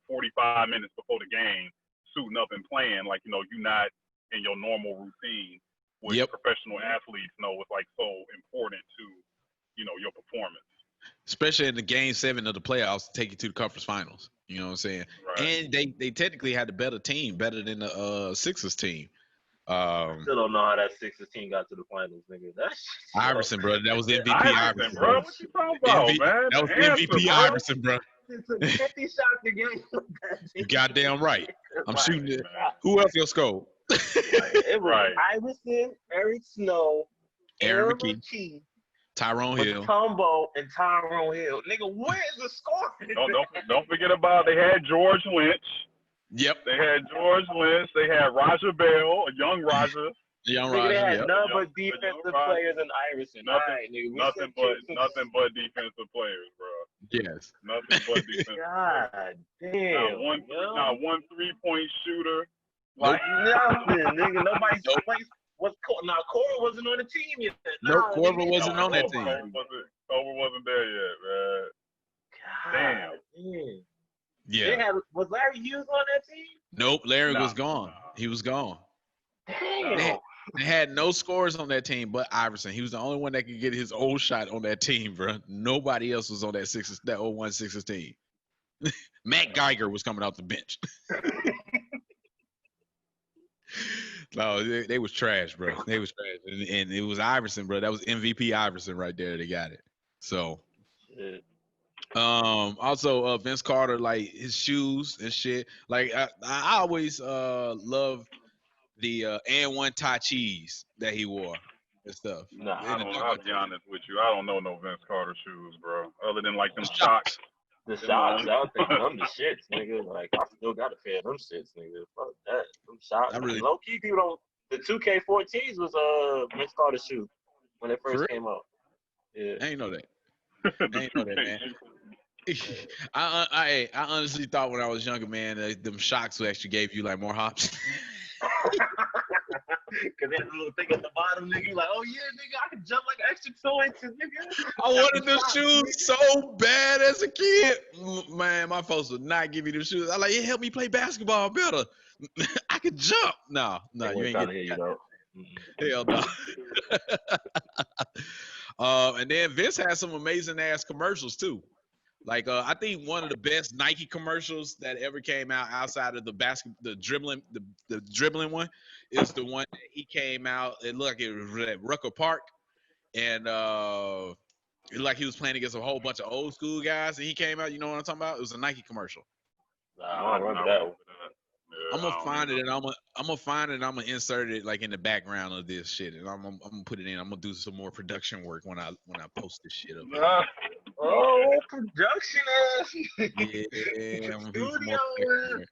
45 minutes before the game, suiting up and playing like you're not in your normal routine, which professional athletes know is like so important to your performance. Especially in the game 7 of the playoffs to take you to the conference finals. You know what I'm saying? Right. And they technically had a better team, better than the Sixers team. I still don't know how that Sixers team got to the finals, nigga. Iverson, bro. That was MVP Iverson, bro. What you talking about, man? That was MVP Iverson, bro. It's a 50 shots a game. You goddamn right. I'm shooting it. Who else your score? It was Iverson, Eric Snow, Aaron McKee. Tyrone Hill. Matumbo and Tyrone Hill. Nigga, where is the score? Don't forget about they had George Lynch. Yep. They had George Lynch. They had Roger Bell, a young Roger. Young Nigga, Roger. they had Yep. none but defensive players in Iverson. Nothing but defensive players, bro. Yes. Nothing but defensive. God damn. Not one 3-point shooter. Nope. Nothing, nigga. Nobody's place. Cora wasn't on the team yet. Nope, Cora wasn't on that team. Cora wasn't there yet, man. Damn. Yeah. Was Larry Hughes on that team? Nope, Larry was gone. He was gone. Damn. They had no scores on that team but Iverson. He was the only one that could get his old shot on that team, bro. Nobody else was on that 01 Sixers team. Matt Geiger was coming off the bench. No, they was trash, bro. They was trash, and it was Iverson, bro. That was MVP Iverson right there. They got it. So, also Vince Carter, like his shoes and shit. Like I always love the and one tie cheese that he wore and stuff. I'll be honest with you. I don't know no Vince Carter shoes, bro. Other than like them shocks. The shots, I don't think them the shits, nigga. Like I still got a pair of them shits, nigga. Fuck that. Them shots. Low key people don't. The 2K14s was Vince Carter's shoe when it first came out. Yeah. I ain't know that. Man. I honestly thought when I was younger, man, them shocks actually gave you like more hops. Cause there's a little thing at the bottom, nigga. Like, oh yeah, nigga, I can jump like an extra 2 inches, nigga. I wanted them shoes so bad as a kid. Man, my folks would not give me them shoes. I like, it helped me play basketball better. I could jump. No, you ain't getting it. Hell no. And then Vince had some amazing ass commercials too. Like I think one of the best Nike commercials that ever came out outside of the dribbling one is the one that he came out. It looked like it was at Rucker Park, and it looked like he was playing against a whole bunch of old school guys. And he came out. You know what I'm talking about? It was a Nike commercial. I don't remember that one. I'm gonna find it and I'm gonna insert it like in the background of this shit, and I'm gonna put it in. I'm gonna do some more production work when I post this shit up. Production ass. Yeah, I'm gonna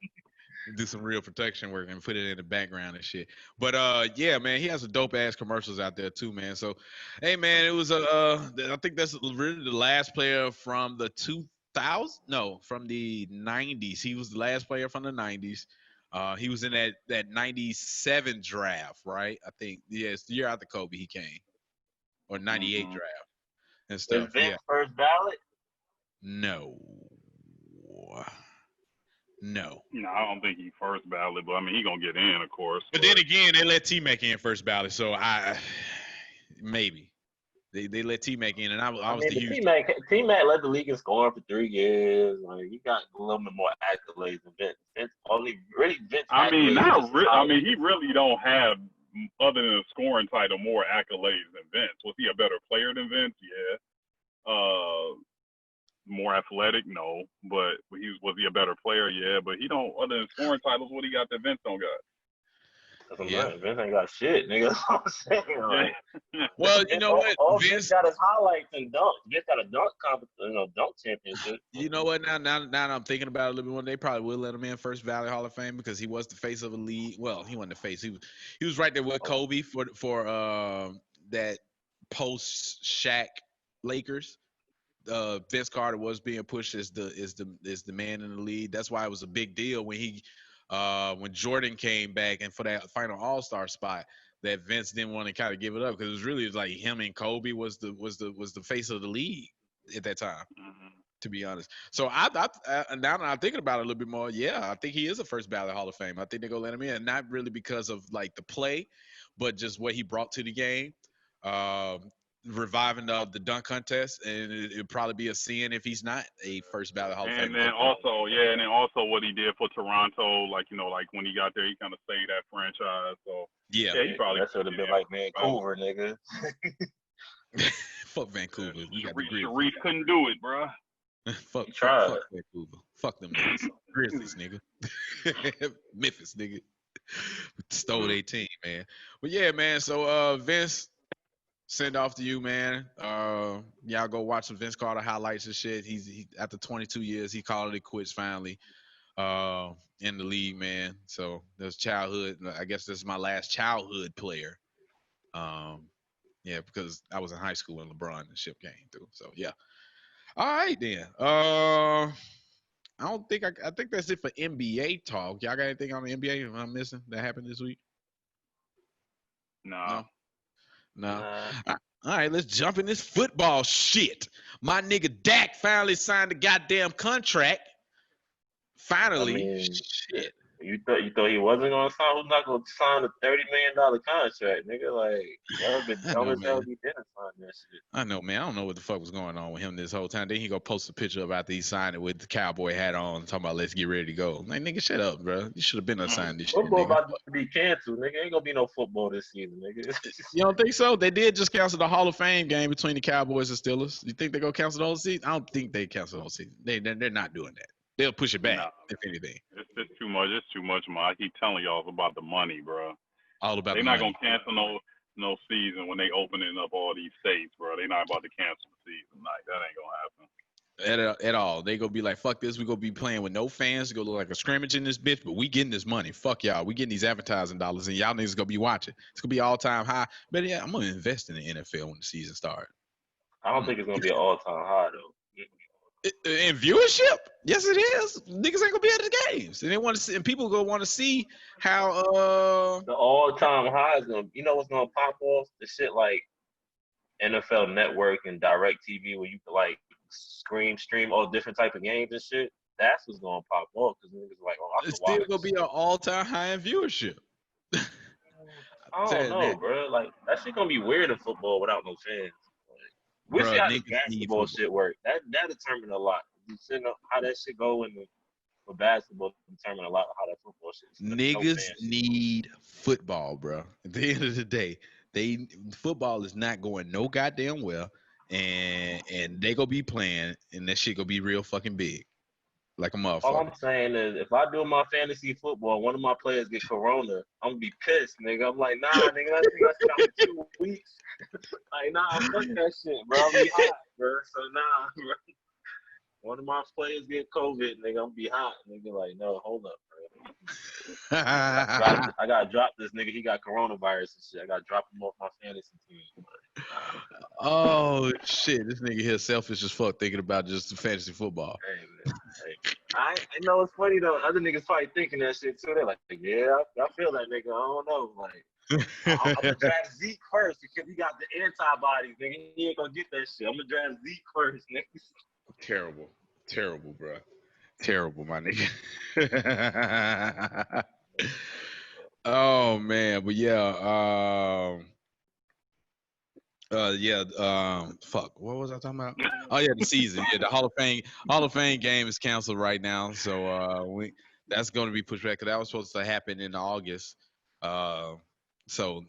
do some real production work and put it in the background and shit. But yeah, man, he has some dope ass commercials out there too, man. So, hey, man, it was I think that's really the last player from the 2000s. No, from the 90s. He was the last player from the 90s. He was in that 97 draft, right? I think, it's the year after Kobe he came, or 98 draft and stuff. Is Vince first ballot? No, I don't think he first ballot, but I mean he gonna get in, of course. But then again, they let T-Mac in first ballot, so maybe they let T-Mac in, and I was the huge. T-Mac led the league in scoring for 3 years. Like he got a little bit more accolades than Vince. Vince. I mean, not really. I mean, he really don't have, other than a scoring title, more accolades than Vince. Was he a better player than Vince? Yeah. More athletic? No. But was he a better player? Yeah. But he don't, other than scoring titles, what he got that Vince don't got? Vince ain't got shit, nigga. That's what I'm saying. Like, well, you know what? Vince got his highlights and dunks. Vince got a dunk competition, dunk championship. You know what? Now I'm thinking about it a little bit more. They probably will let him in first Valley Hall of Fame because he was the face of a league. Well, he wasn't the face. He was right there with Kobe for that post Shaq Lakers. Vince Carter was being pushed as the man in the league. That's why it was a big deal when Jordan came back and for that final All-Star spot, that Vince didn't want to kind of give it up because it was really like him and Kobe was the face of the league at that time, to be honest. So I now that I'm thinking about it a little bit more, yeah, I think he is a first ballot Hall of Fame. I think they're gonna let him in, not really because of like the play, but just what he brought to the game. Reviving the dunk contest, and it'd probably be a sin if he's not a first ballot Hall of Fame. And then also what he did for Toronto, like when he got there, he kind of saved that franchise. So yeah, he probably that should have been like Vancouver, nigga. Fuck Vancouver. Sharif couldn't do it, bro. fuck Vancouver. Fuck them niggas. Grizzlies, nigga. Memphis, nigga. Stole their team, man. But yeah, man. So Vince. Send off to you, man. Y'all go watch some Vince Carter highlights and shit. He after 22 years, he called it quits finally. In the league, man. So that's childhood. I guess this is my last childhood player. Yeah, because I was in high school when LeBron and shit came through. So yeah. All right then. I think that's it for NBA talk. Y'all got anything on the NBA I'm missing that happened this week? Nah. No. All right, let's jump in this football shit. My nigga Dak finally signed the goddamn contract. Finally. I mean, shit. You thought he wasn't gonna sign? Who's not gonna sign a $30 million contract, nigga? Like that would be dumb as hell if he didn't sign that shit. I know, man. I don't know what the fuck was going on with him this whole time. Then he go post a picture of after he signed it with the cowboy hat on, talking about let's get ready to go. Like, nigga, shut up, bro. You should have been unsigned this Football shit. Football about to be canceled, nigga. Ain't gonna be no football this season, nigga. You don't think so? They did just cancel the Hall of Fame game between the Cowboys and Steelers. You think they're gonna cancel the whole season? I don't think they cancel the whole season. They're not doing that. They'll push it back, if anything. It's too much. It's too much, man. I keep telling y'all it's about the money, bro. All about They're the not money. gonna cancel no season when they opening up all these states, bro. They're not about to cancel the season. Like that ain't gonna happen. At all. They gonna be like, fuck this. We gonna be playing with no fans. It's gonna look like a scrimmage in this bitch, but we getting this money. Fuck y'all. We getting these advertising dollars, and y'all niggas gonna be watching. It's gonna be all time high. But yeah, I'm gonna invest in the NFL when the season starts. I don't think it's gonna be an all-time high though. In viewership, yes, it is. Niggas ain't gonna be at the games, and they want to see, and people gonna want to see how. The all-time high is gonna. You know what's gonna pop off? The shit like NFL Network and Direct TV, where you can like stream all different type of games and shit. That's what's gonna pop off because niggas like, oh, I can it's still watch. Gonna be an all-time high in viewership. I don't know, bro. Like that shit gonna be weird in football without no fans. We see how the basketball shit work. That determines a lot. You see how that shit go for basketball determine a lot of how that football shit. Niggas need football, bro. At the end of the day, football is not going no goddamn well, and they gonna be playing, and that shit gonna be real fucking big, like a motherfucker. All I'm saying is, if I do my fantasy football, one of my players get corona, I'm gonna be pissed, nigga. I'm like, nah, nigga, let's see out for 2 weeks. Like, nah, fuck that shit, bro. I'm be hot, bro. So nah, bro. One of my players get COVID, nigga. I'm be hot, nigga. Like, no, hold up, bro. I gotta drop this nigga. He got coronavirus and shit. I gotta drop him off my fantasy team. Oh shit, this nigga here selfish as fuck thinking about just fantasy football. Hey, man. Hey. I know it's funny though. Other niggas probably thinking that shit too. They're like, yeah, I feel that nigga. I don't know, like. I'm gonna draft Zeke first because he got the antibodies, nigga. He ain't gonna get that shit. I'm gonna draft Zeke first, nigga. Terrible, bro. Terrible, my nigga. Oh man, but yeah, fuck. What was I talking about? Oh yeah, the season. Yeah, the Hall of Fame game is canceled right now, so that's going to be pushed back because that was supposed to happen in August. So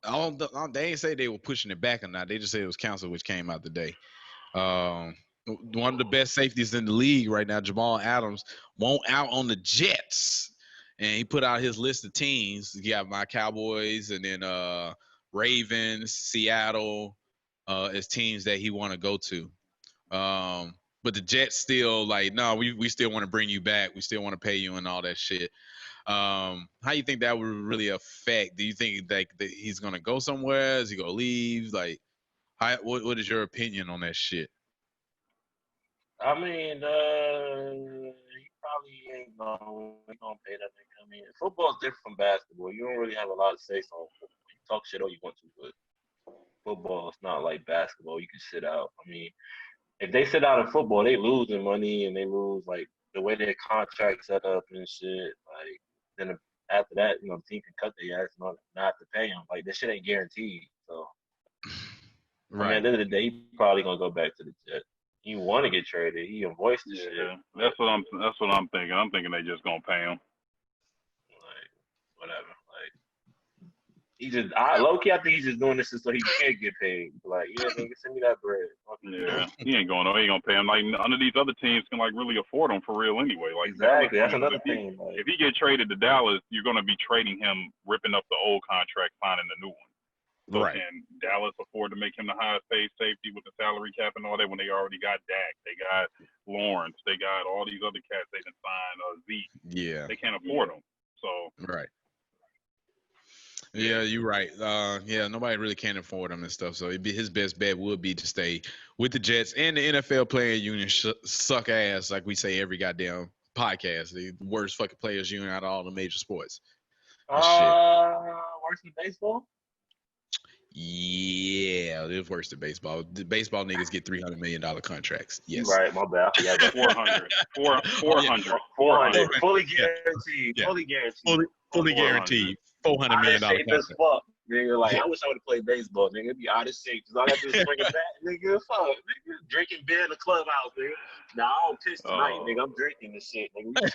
they ain't say they were pushing it back or not. They just said it was canceled, which came out today. One of the best safeties in the league right now, Jamal Adams, won't out on the Jets. And he put out his list of teams. You got my Cowboys and then Ravens, Seattle as teams that he want to go to. But the Jets still like, no, we still want to bring you back. We still want to pay you and all that shit. How you think that would really affect? Do you think that he's gonna go somewhere? Is he gonna leave? Like, what is your opinion on that shit? I mean, he probably ain't gonna pay that nigga. I mean, football is different from basketball. You don't really have a lot of say on football. You talk shit all you want to, but football is not like basketball. You can sit out. I mean, if they sit out in football, they losing money and they lose like the way their contract set up and shit. Like. Then after that, the team can cut their ass and not have to pay him. Like, this shit ain't guaranteed. So, right. I mean, at the end of the day, he probably gonna go back to the Jets. He want to get traded. He voiced the shit. That's what I'm thinking. I'm thinking they just gonna pay him. Like, whatever. Like, low key, I think he's just doing this so he can't get paid. Like, yeah, nigga, send me that bread. Yeah, he ain't going. No, he ain't gonna pay him. Like, none of these other teams can like really afford him for real anyway. Like, exactly, that's another thing. Like, if he get traded to Dallas, you're gonna be trading him, ripping up the old contract, signing the new one. So Right. can Dallas afford to make him the highest paid safety with the salary cap and all that when they already got Dak, they got Lawrence, they got all these other cats they done signed, Zeke. Yeah. They can't afford them. So Right. Yeah, you're right. Yeah, nobody really can afford him and stuff. So his best bet would be to stay with the Jets, and the NFL playing union suck ass, like we say every goddamn podcast. The worst fucking players union out of all the major sports. Shit. Worse than baseball? Yeah, it's worse than baseball. The baseball niggas get $300 million contracts. Yes. Right, my bad. Yeah, 400. 400. 400. Fully Yeah. guaranteed. Yeah. Fully guaranteed. Fully guaranteed. $400 million Out of shape as contract. fuck. Nigga, like, Yeah. I wish I would have played baseball, nigga. It'd be out of shape. Cause all I got to do is bring it back, nigga. Fuck, nigga. Drinking beer in the clubhouse, nigga. Nah, I don't piss tonight, nigga. I'm drinking this shit, nigga.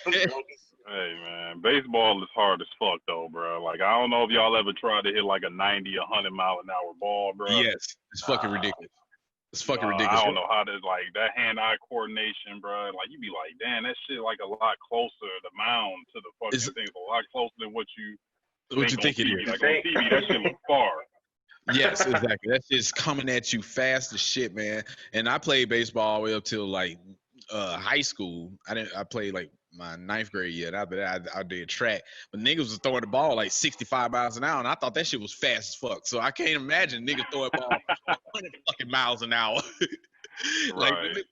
Hey, man. Baseball is hard as fuck, though, bro. Like, I don't know if y'all ever tried to hit like a 90, 100 mile an hour ball, bro. Yes, it's fucking ridiculous. It's fucking ridiculous. I don't know how to, like, that hand-eye coordination, bro. Like, you be like, damn, that shit like a lot closer, the mound to the fucking thing, a lot closer than what you think it is. Like, on TV, that shit look far. Yes, exactly. That shit's coming at you fast as shit, man. And I played baseball all the way up till like high school. I played like my 9th grade year. After that, I did track. But niggas was throwing the ball like 65 miles an hour, and I thought that shit was fast as fuck. So I can't imagine niggas throwing ball 100 fucking miles an hour. Like, right.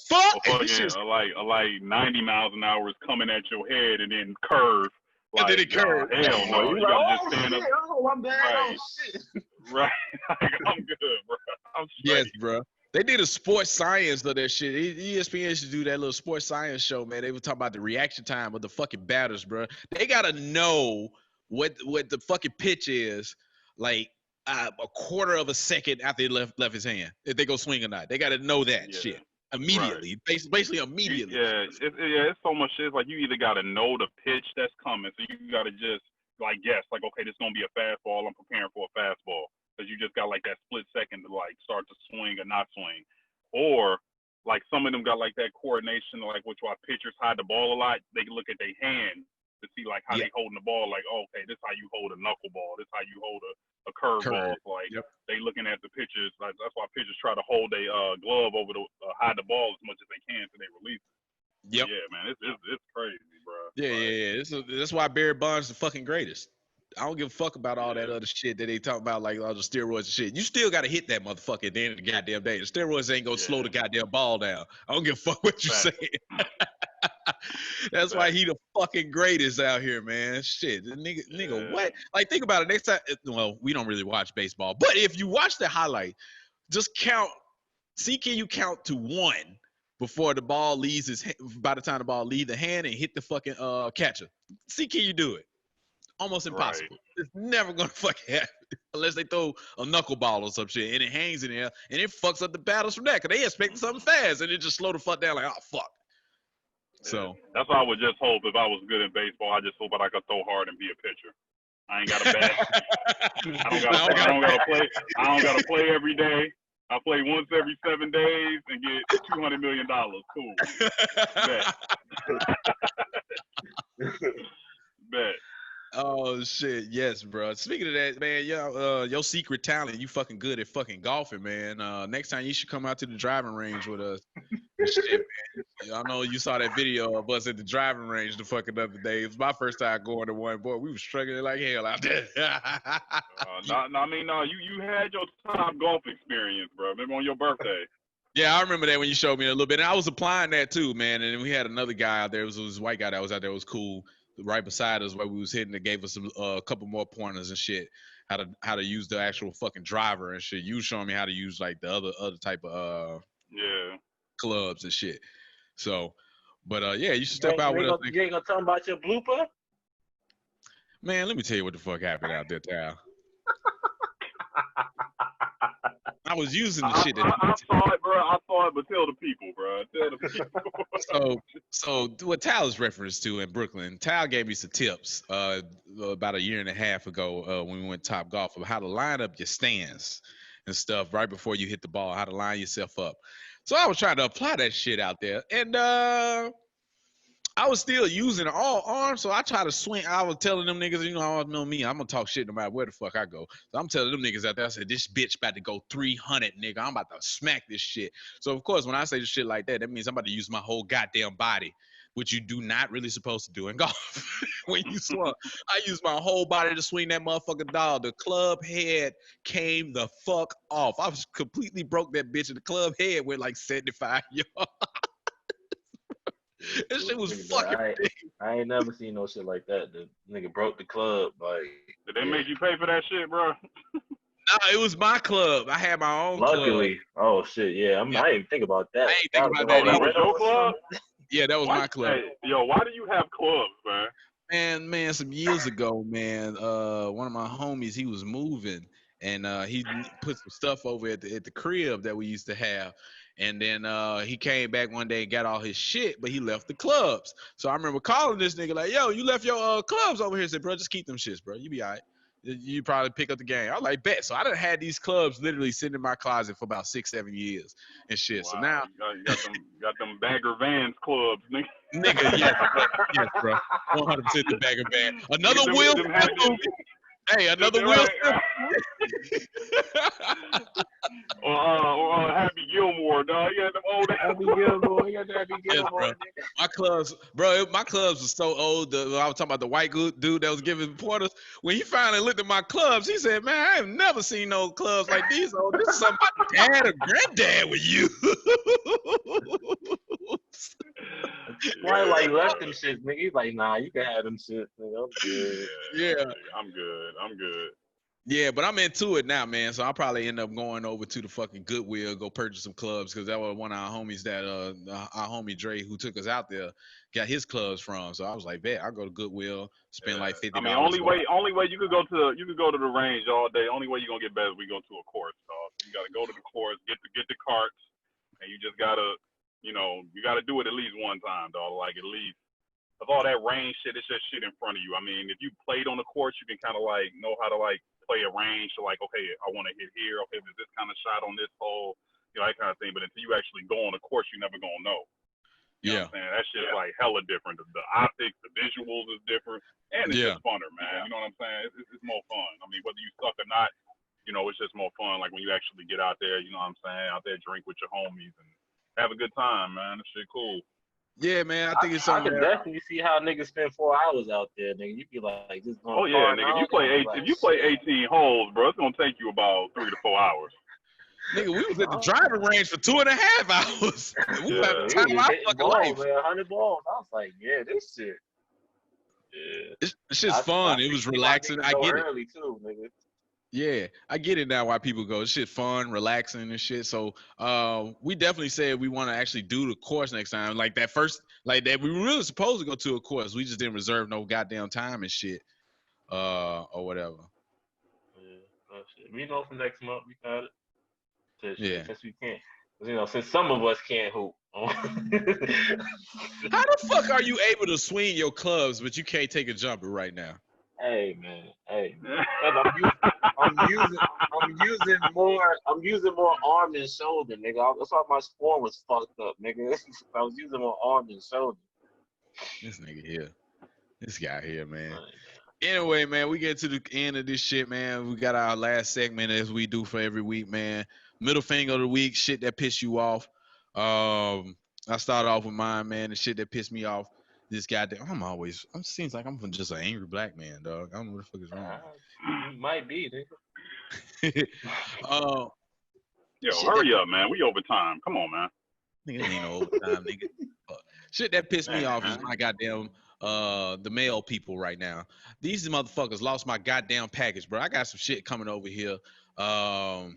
Fuck. Like 90 miles an hour is coming at your head and then curve. Like, and then it curve. Hell no, you gotta just stand up. Oh, I'm bad. Right. Oh, shit. Right. Like, I'm good, bro. I'm straight. Yes, bro. They did a sports science of that shit. ESPN should do that little sports science show, man. They were talking about the reaction time of the fucking batters, bro. They gotta know what the fucking pitch is, like a quarter of a second after he left his hand, if they go swing or not. They gotta know that shit immediately, right. Basically immediately. Yeah, it's so much shit. It's like you either gotta know the pitch that's coming, so you gotta just like guess, like, okay, this is gonna be a fastball. I'm preparing for a fastball. Because you just got like that split second to like start to swing or not swing. Or like some of them got like that coordination, like which why pitchers hide the ball a lot. They can look at their hand to see like how they holding the ball. Like, oh, okay, this is how you hold a knuckleball. This is how you hold a curveball. So, like they looking at the pitchers. Like that's why pitchers try to hold a glove over the hide the ball as much as they can so they release it. Yep. Yeah, man, it's crazy, bro. Yeah. That's why Barry Bonds is the fucking greatest. I don't give a fuck about all that other shit that they talk about, like all the steroids and shit. You still got to hit that motherfucker at the end of the goddamn day. The steroids ain't going to slow the goddamn ball down. I don't give a fuck what you say. That's why he the fucking greatest out here, man. Shit, the nigga, what? Like, think about it. Next time, well, we don't really watch baseball, but if you watch the highlight, just count. See, can you count to 1 before the ball leaves by the time the ball leaves the hand and hit the fucking catcher? See, can you do it? Almost impossible. Right. It's never gonna fucking happen unless they throw a knuckleball or some shit and it hangs in there and it fucks up the battles from that because they expecting something fast and it just slow the fuck down like, oh fuck. So that's what I would just hope if I was good in baseball. I just hope I could throw hard and be a pitcher. I ain't got a bat. I don't gotta play every day. I play once every 7 days and get $200 million. Cool. Bet. Oh shit, yes, bro. Speaking of that, man, your secret talent, you fucking good at fucking golfing, man. Next time you should come out to the driving range with us. Shit, man. I know you saw that video of us at the driving range the fucking other day. It was my first time going to one. Boy, we were struggling like hell out there. You had your top golf experience, bro. Remember on your birthday? Yeah, I remember that when you showed me a little bit. And I was applying that too, man. And we had another guy out there. It was this white guy that was out there. It was cool. Right beside us where we was hitting, that gave us a couple more pointers and shit, how to use the actual fucking driver and shit. You showing me how to use like the other type of clubs and shit. So, but you should step out with us. You ain't gonna tell them about your blooper? Man, let me tell you what the fuck happened out there, Tal. I was using the shit. I saw it, bro. I saw it, but tell the people, bro. Tell the people. So what Tal is referenced to in Brooklyn, Tal gave me some tips about a year and a half ago when we went Top Golf of how to line up your stance and stuff right before you hit the ball, how to line yourself up. So I was trying to apply that shit out there, and I was still using all arms, so I try to swing. I was telling them niggas, you know, I know me, I'm gonna talk shit no matter where the fuck I go. So I'm telling them niggas out there, I said, this bitch about to go 300, nigga. I'm about to smack this shit. So of course, when I say shit like that, that means I'm about to use my whole goddamn body, which you do not really supposed to do in golf. When you swung, I use my whole body to swing that motherfucking dog. The club head came the fuck off. I was completely broke that bitch, and the club head went like 75 yards. This shit was fucking big. I ain't never seen no shit like that. The nigga broke the club. Like, did they make you pay for that shit, bro? No, it was my club. I had my own Luckily. club. Oh shit, yeah. I didn't even think about that. I ain't think about that either. That was your club? Yeah, that was my club. Hey, yo, why do you have clubs, man? Man, some years ago, man, one of my homies, he was moving, and he put some stuff over at the crib that we used to have. And then he came back one day and got all his shit, but he left the clubs. So I remember calling this nigga like, yo, you left your clubs over here. I said, bro, just keep them shits, bro. You be all right. You probably pick up the game. I was like, bet. So I done had these clubs literally sitting in my closet for about 6-7 years and shit. Wow. So now you got them Bagger Vans clubs, nigga. Nigga, yes, bro. 100% the Bagger Van. Another Will Smith movie. Hey, another Will Smith. or Happy Gilmore, dog. You got them old Happy Gilmore. You got the Happy Gilmore. Yes, my clubs were so old. I was talking about the white dude that was giving pointers. When he finally looked at my clubs, he said, man, I have never seen no clubs like these. Oh, this is something my dad or granddad would use. Why like left them shit, nigga? He's like, nah, you can have them shit, nigga. I'm good. Yeah. I'm good. Yeah, but I'm into it now, man. So I'll probably end up going over to the fucking Goodwill, go purchase some clubs, because that was one of our homies that our homie Dre, who took us out there, got his clubs from. So I was like, bet I'll go to Goodwill, spend like $50. I mean, only way you could go to the range all day. Only way you're gonna get better is we go to a course, dog. You gotta go to the course, get the carts, and you just gotta, you gotta do it at least one time, dog. Like at least. With all that range shit, it's just shit in front of you. I mean, if you played on the course, you can kind of like know how to like play a range. So like, okay, I want to hit here. Okay, there's this kind of shot on this hole, that kind of thing. But until you actually go on the course, you're never gonna know. You know what I'm saying? That shit's like hella different. The optics, the visuals is different, and it's just funner, man. You know what I'm saying? It's more fun. I mean, whether you suck or not, it's just more fun. Like when you actually get out there, you know what I'm saying? Out there, drink with your homies and have a good time, man. This shit cool. Yeah, man, I think it's something. I can definitely see how niggas spend 4 hours out there, nigga. You be like just going. Oh yeah, nigga. If you play 18 holes, bro, it's gonna take you about 3 to 4 hours. Nigga, we was at the driving range for 2.5 hours. We were having time of our fucking life. 100 balls. I was like, yeah, this shit. Yeah. This shit's fun. It was relaxing. I get it. Early too, nigga. Yeah, I get it now why people go. This shit fun, relaxing and shit. So we definitely said we want to actually do the course next time. Like that we were really supposed to go to a course. We just didn't reserve no goddamn time and shit. Or whatever. Yeah, shit. We know for next month we got it. Since we can't. Since some of us can't hoop. How the fuck are you able to swing your clubs but you can't take a jumper right now? Hey man. I'm using more arm than shoulder, nigga. That's why my form was fucked up, nigga. I was using more arm than shoulder. This nigga here. This guy here, man. Anyway, man, we get to the end of this shit, man. We got our last segment as we do for every week, man. Middle finger of the week, shit that pissed you off. I started off with mine, man. The shit that pissed me off. This guy, it seems like I'm just an angry black man, dog. I don't know what the fuck is wrong. You might be, nigga. Yo, hurry up, man. We overtime. Come on, man. Nigga, ain't no overtime, nigga. Shit that pissed me off is my goddamn the mail people right now. These motherfuckers lost my goddamn package, bro. I got some shit coming over here. A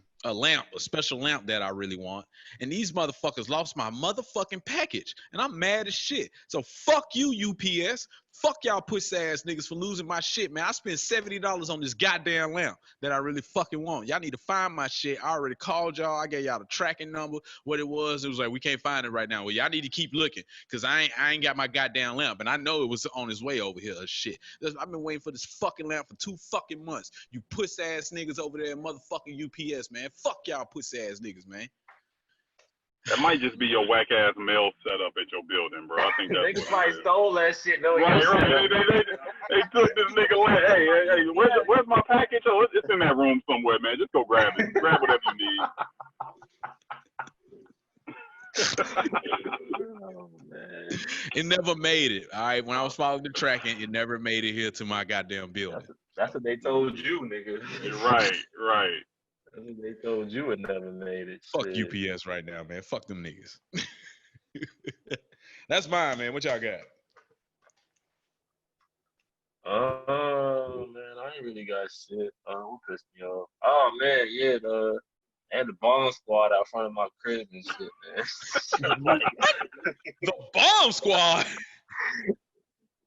special lamp that I really want. And these motherfuckers lost my motherfucking package. And I'm mad as shit. So fuck you, UPS. Fuck y'all pussy ass niggas for losing my shit, man. I spent $70 on this goddamn lamp that I really fucking want. Y'all need to find my shit. I already called y'all. I gave y'all the tracking number, what it was. It was like, we can't find it right now. Well, y'all need to keep looking because I ain't got my goddamn lamp. And I know it was on its way over here. Shit. I've been waiting for this fucking lamp for 2 fucking months. You pussy ass niggas over there, motherfucking UPS, man. Fuck y'all pussy ass niggas, man. That might just be your whack ass mail setup at your building, bro. I think that's Niggas probably stole that shit. No, right. They took this nigga. Hey, where's my package? Oh, it's in that room somewhere, man. Just go grab it. Grab whatever you need. Oh, man. It never made it. All right, when I was following the tracking, it never made it here to my goddamn building. That's what they told you, nigga. Right. That's what they told you. It never made it. Fuck shit. UPS right now, man. Fuck them niggas. That's mine, man. What y'all got? Oh man, I ain't really got shit. Who pissed me off? Oh man, yeah, I had the bomb squad out front of my crib and shit, man. The bomb squad.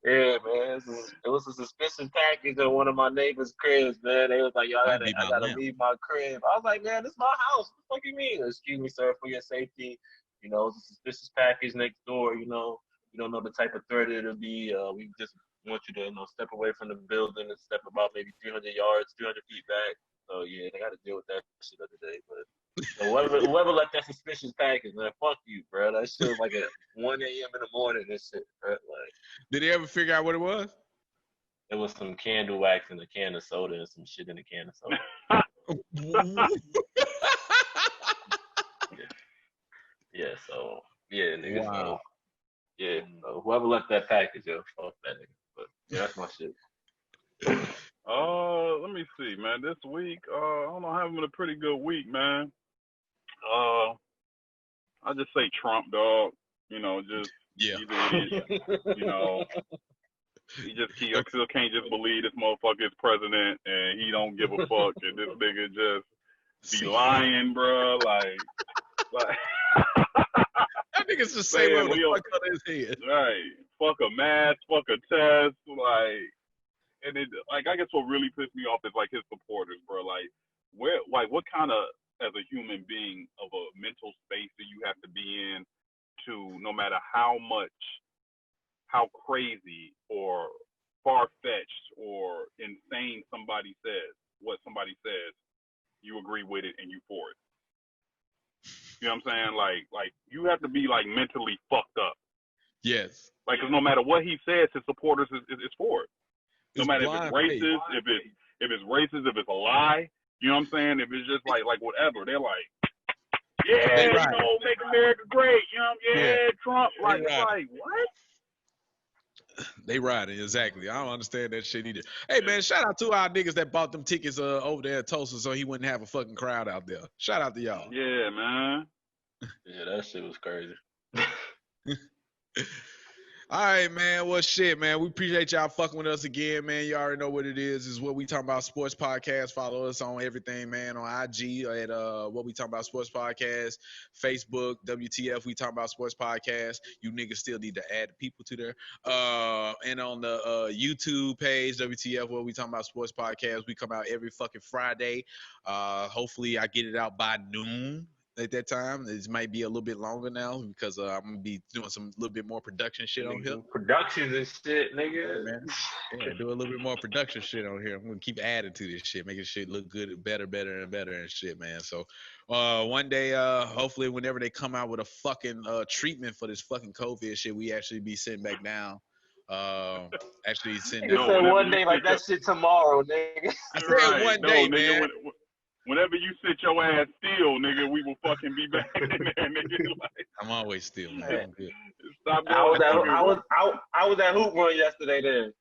Yeah, man, it was a suspicious package at one of my neighbors' cribs, man. They was like, "Yo, I gotta leave my crib." I was like, "Man, this is my house. What the fuck you mean?" "Excuse me, sir, for your safety. You know, it's a suspicious package next door. You know, we don't know the type of threat it'll be. We just want you to, step away from the building and step about maybe 300 yards, 300 feet back." So yeah, they got to deal with that shit the other day. But whoever left that suspicious package, man, fuck you, bro. That shit was like at 1 a.m. in the morning and shit, bro. Like, did they ever figure out what it was? It was some candle wax in a can of soda and some shit in a can of soda. Yeah, so yeah, niggas. Wow. Yeah, so whoever left that package, yo, fuck that nigga. But yeah, that's my shit. Let me see, man. This week, I don't know, having a pretty good week, man. I just say Trump, dog. Just yeah. He still can't just believe this motherfucker is president and he don't give a fuck, and this nigga just be lying, bro. Like that nigga's just say what the fuck on his head. Right. Fuck a mask, fuck a test, and it, I guess what really pissed me off is his supporters, bro. What kind of, as a human being, of a mental space do you have to be in to, no matter how crazy or far-fetched or insane somebody says, you agree with it and you for it. You know what I'm saying? You have to be mentally fucked up. Yes. Because no matter what he says, his supporters is for it. No matter if it's racist, if it's a lie, you know what I'm saying? If it's just like whatever, they're like, yeah, make America great, Trump, what? They riding, exactly. I don't understand that shit either. Hey man, shout out to our niggas that bought them tickets over there at Tulsa so he wouldn't have a fucking crowd out there. Shout out to y'all. Yeah, man. Yeah, that shit was crazy. All right, man. Well, shit, man. We appreciate y'all fucking with us again, man. You already know what it is. It's What We Talking About Sports Podcast. Follow us on everything, man. On IG at What We Talking About Sports Podcast, Facebook, WTF We Talking About Sports Podcast. You niggas still need to add people to there. And on the YouTube page, WTF What We Talking About Sports Podcast. We come out every fucking Friday. Hopefully, I get it out by noon. At that time, it might be a little bit longer now because I'm gonna be doing some little bit more production shit on here. Productions and shit, nigga. Yeah, man. Yeah, do a little bit more production shit on here. I'm gonna keep adding to this shit, making shit look good, better and shit, man. So, one day, hopefully, whenever they come out with a fucking treatment for this fucking COVID shit, we actually be sitting back down. Actually sitting down. Said one day like that shit tomorrow, nigga. I said one day, man. Whenever you sit your ass still, nigga, we will fucking be back in there, nigga. I'm always still, man. I'm good. Stop I was at Hoop Run yesterday then.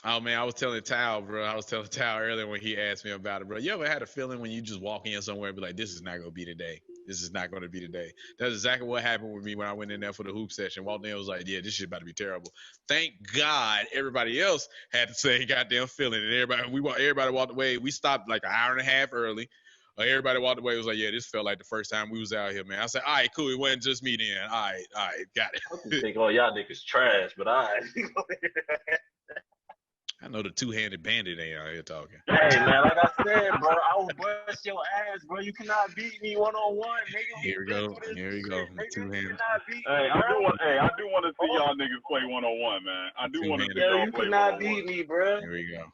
Oh, man, I was telling Tal, bro. Earlier when he asked me about it, bro. You ever had a feeling when you just walk in somewhere and be like, this is not going to be today. This is not going to be today. That's exactly what happened with me when I went in there for the hoop session. Walked in, was like, yeah, this shit about to be terrible. Thank God everybody else had the same goddamn feeling. And everybody walked away. We stopped like an hour and a half early. Everybody walked away. Was like, yeah, this felt like the first time we was out here, man. I said, all right, cool. It wasn't just me then. All right, got it. I think all y'all niggas trash, but all right. I know the two-handed bandit ain't out here talking. Hey, man, like I said, bro, I will bust your ass, bro. You cannot beat me one-on-one, nigga. Here we go. Two-handed. Hey, I do want to see y'all niggas play one-on-one, man. I do want to see y'all play one-on-one. You cannot beat me, bro. Here we go.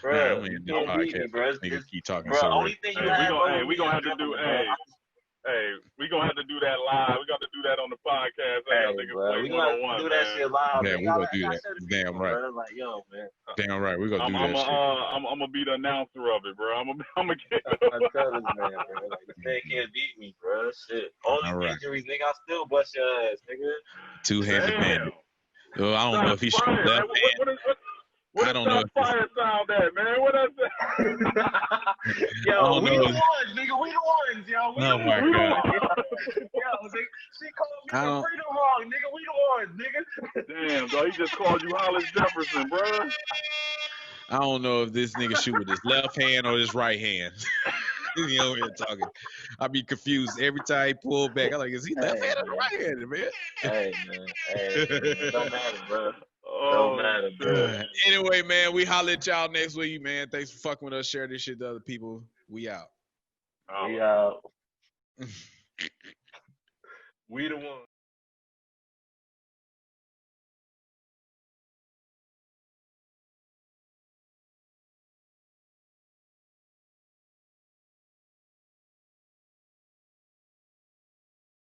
Bro, you don't beat me, bro. Niggas keep talking bro, so only thing you have we gonna have to do, Hey, we gonna have to do that live. We got to do that on the podcast. Hey, bro, we gonna do that shit live. Yeah, Man. we gonna do that. Damn right. Bro. Like, yo, man. Damn right. We gonna do that shit. I'm gonna be the announcer of it, bro. I'm gonna get. I tell this man, bro. Like, this man can't beat me, bro. Shit. All these injuries, nigga. I still bust your ass, nigga. Two-handed bandit. Well, I don't know if he should left hand. What I don't know. Fire sound at, man. What is that? Yo, we the ones, nigga. We the ones, yo. Oh my God. Yo, she called me freedom wrong, nigga. We the ones, nigga. Damn, dog. He just called you Hollis Jefferson, bro. I don't know if this nigga shoot with his left hand or his right hand. You know what I'm talking. I be confused every time he pull back. I'm like, is he left-handed or right-handed, man? Hey, man. It don't matter, bro. Don't matter, bro. Anyway, man, we holler at y'all next week, man. Thanks for fucking with us. Share this shit to other people. We out. We out. We the one.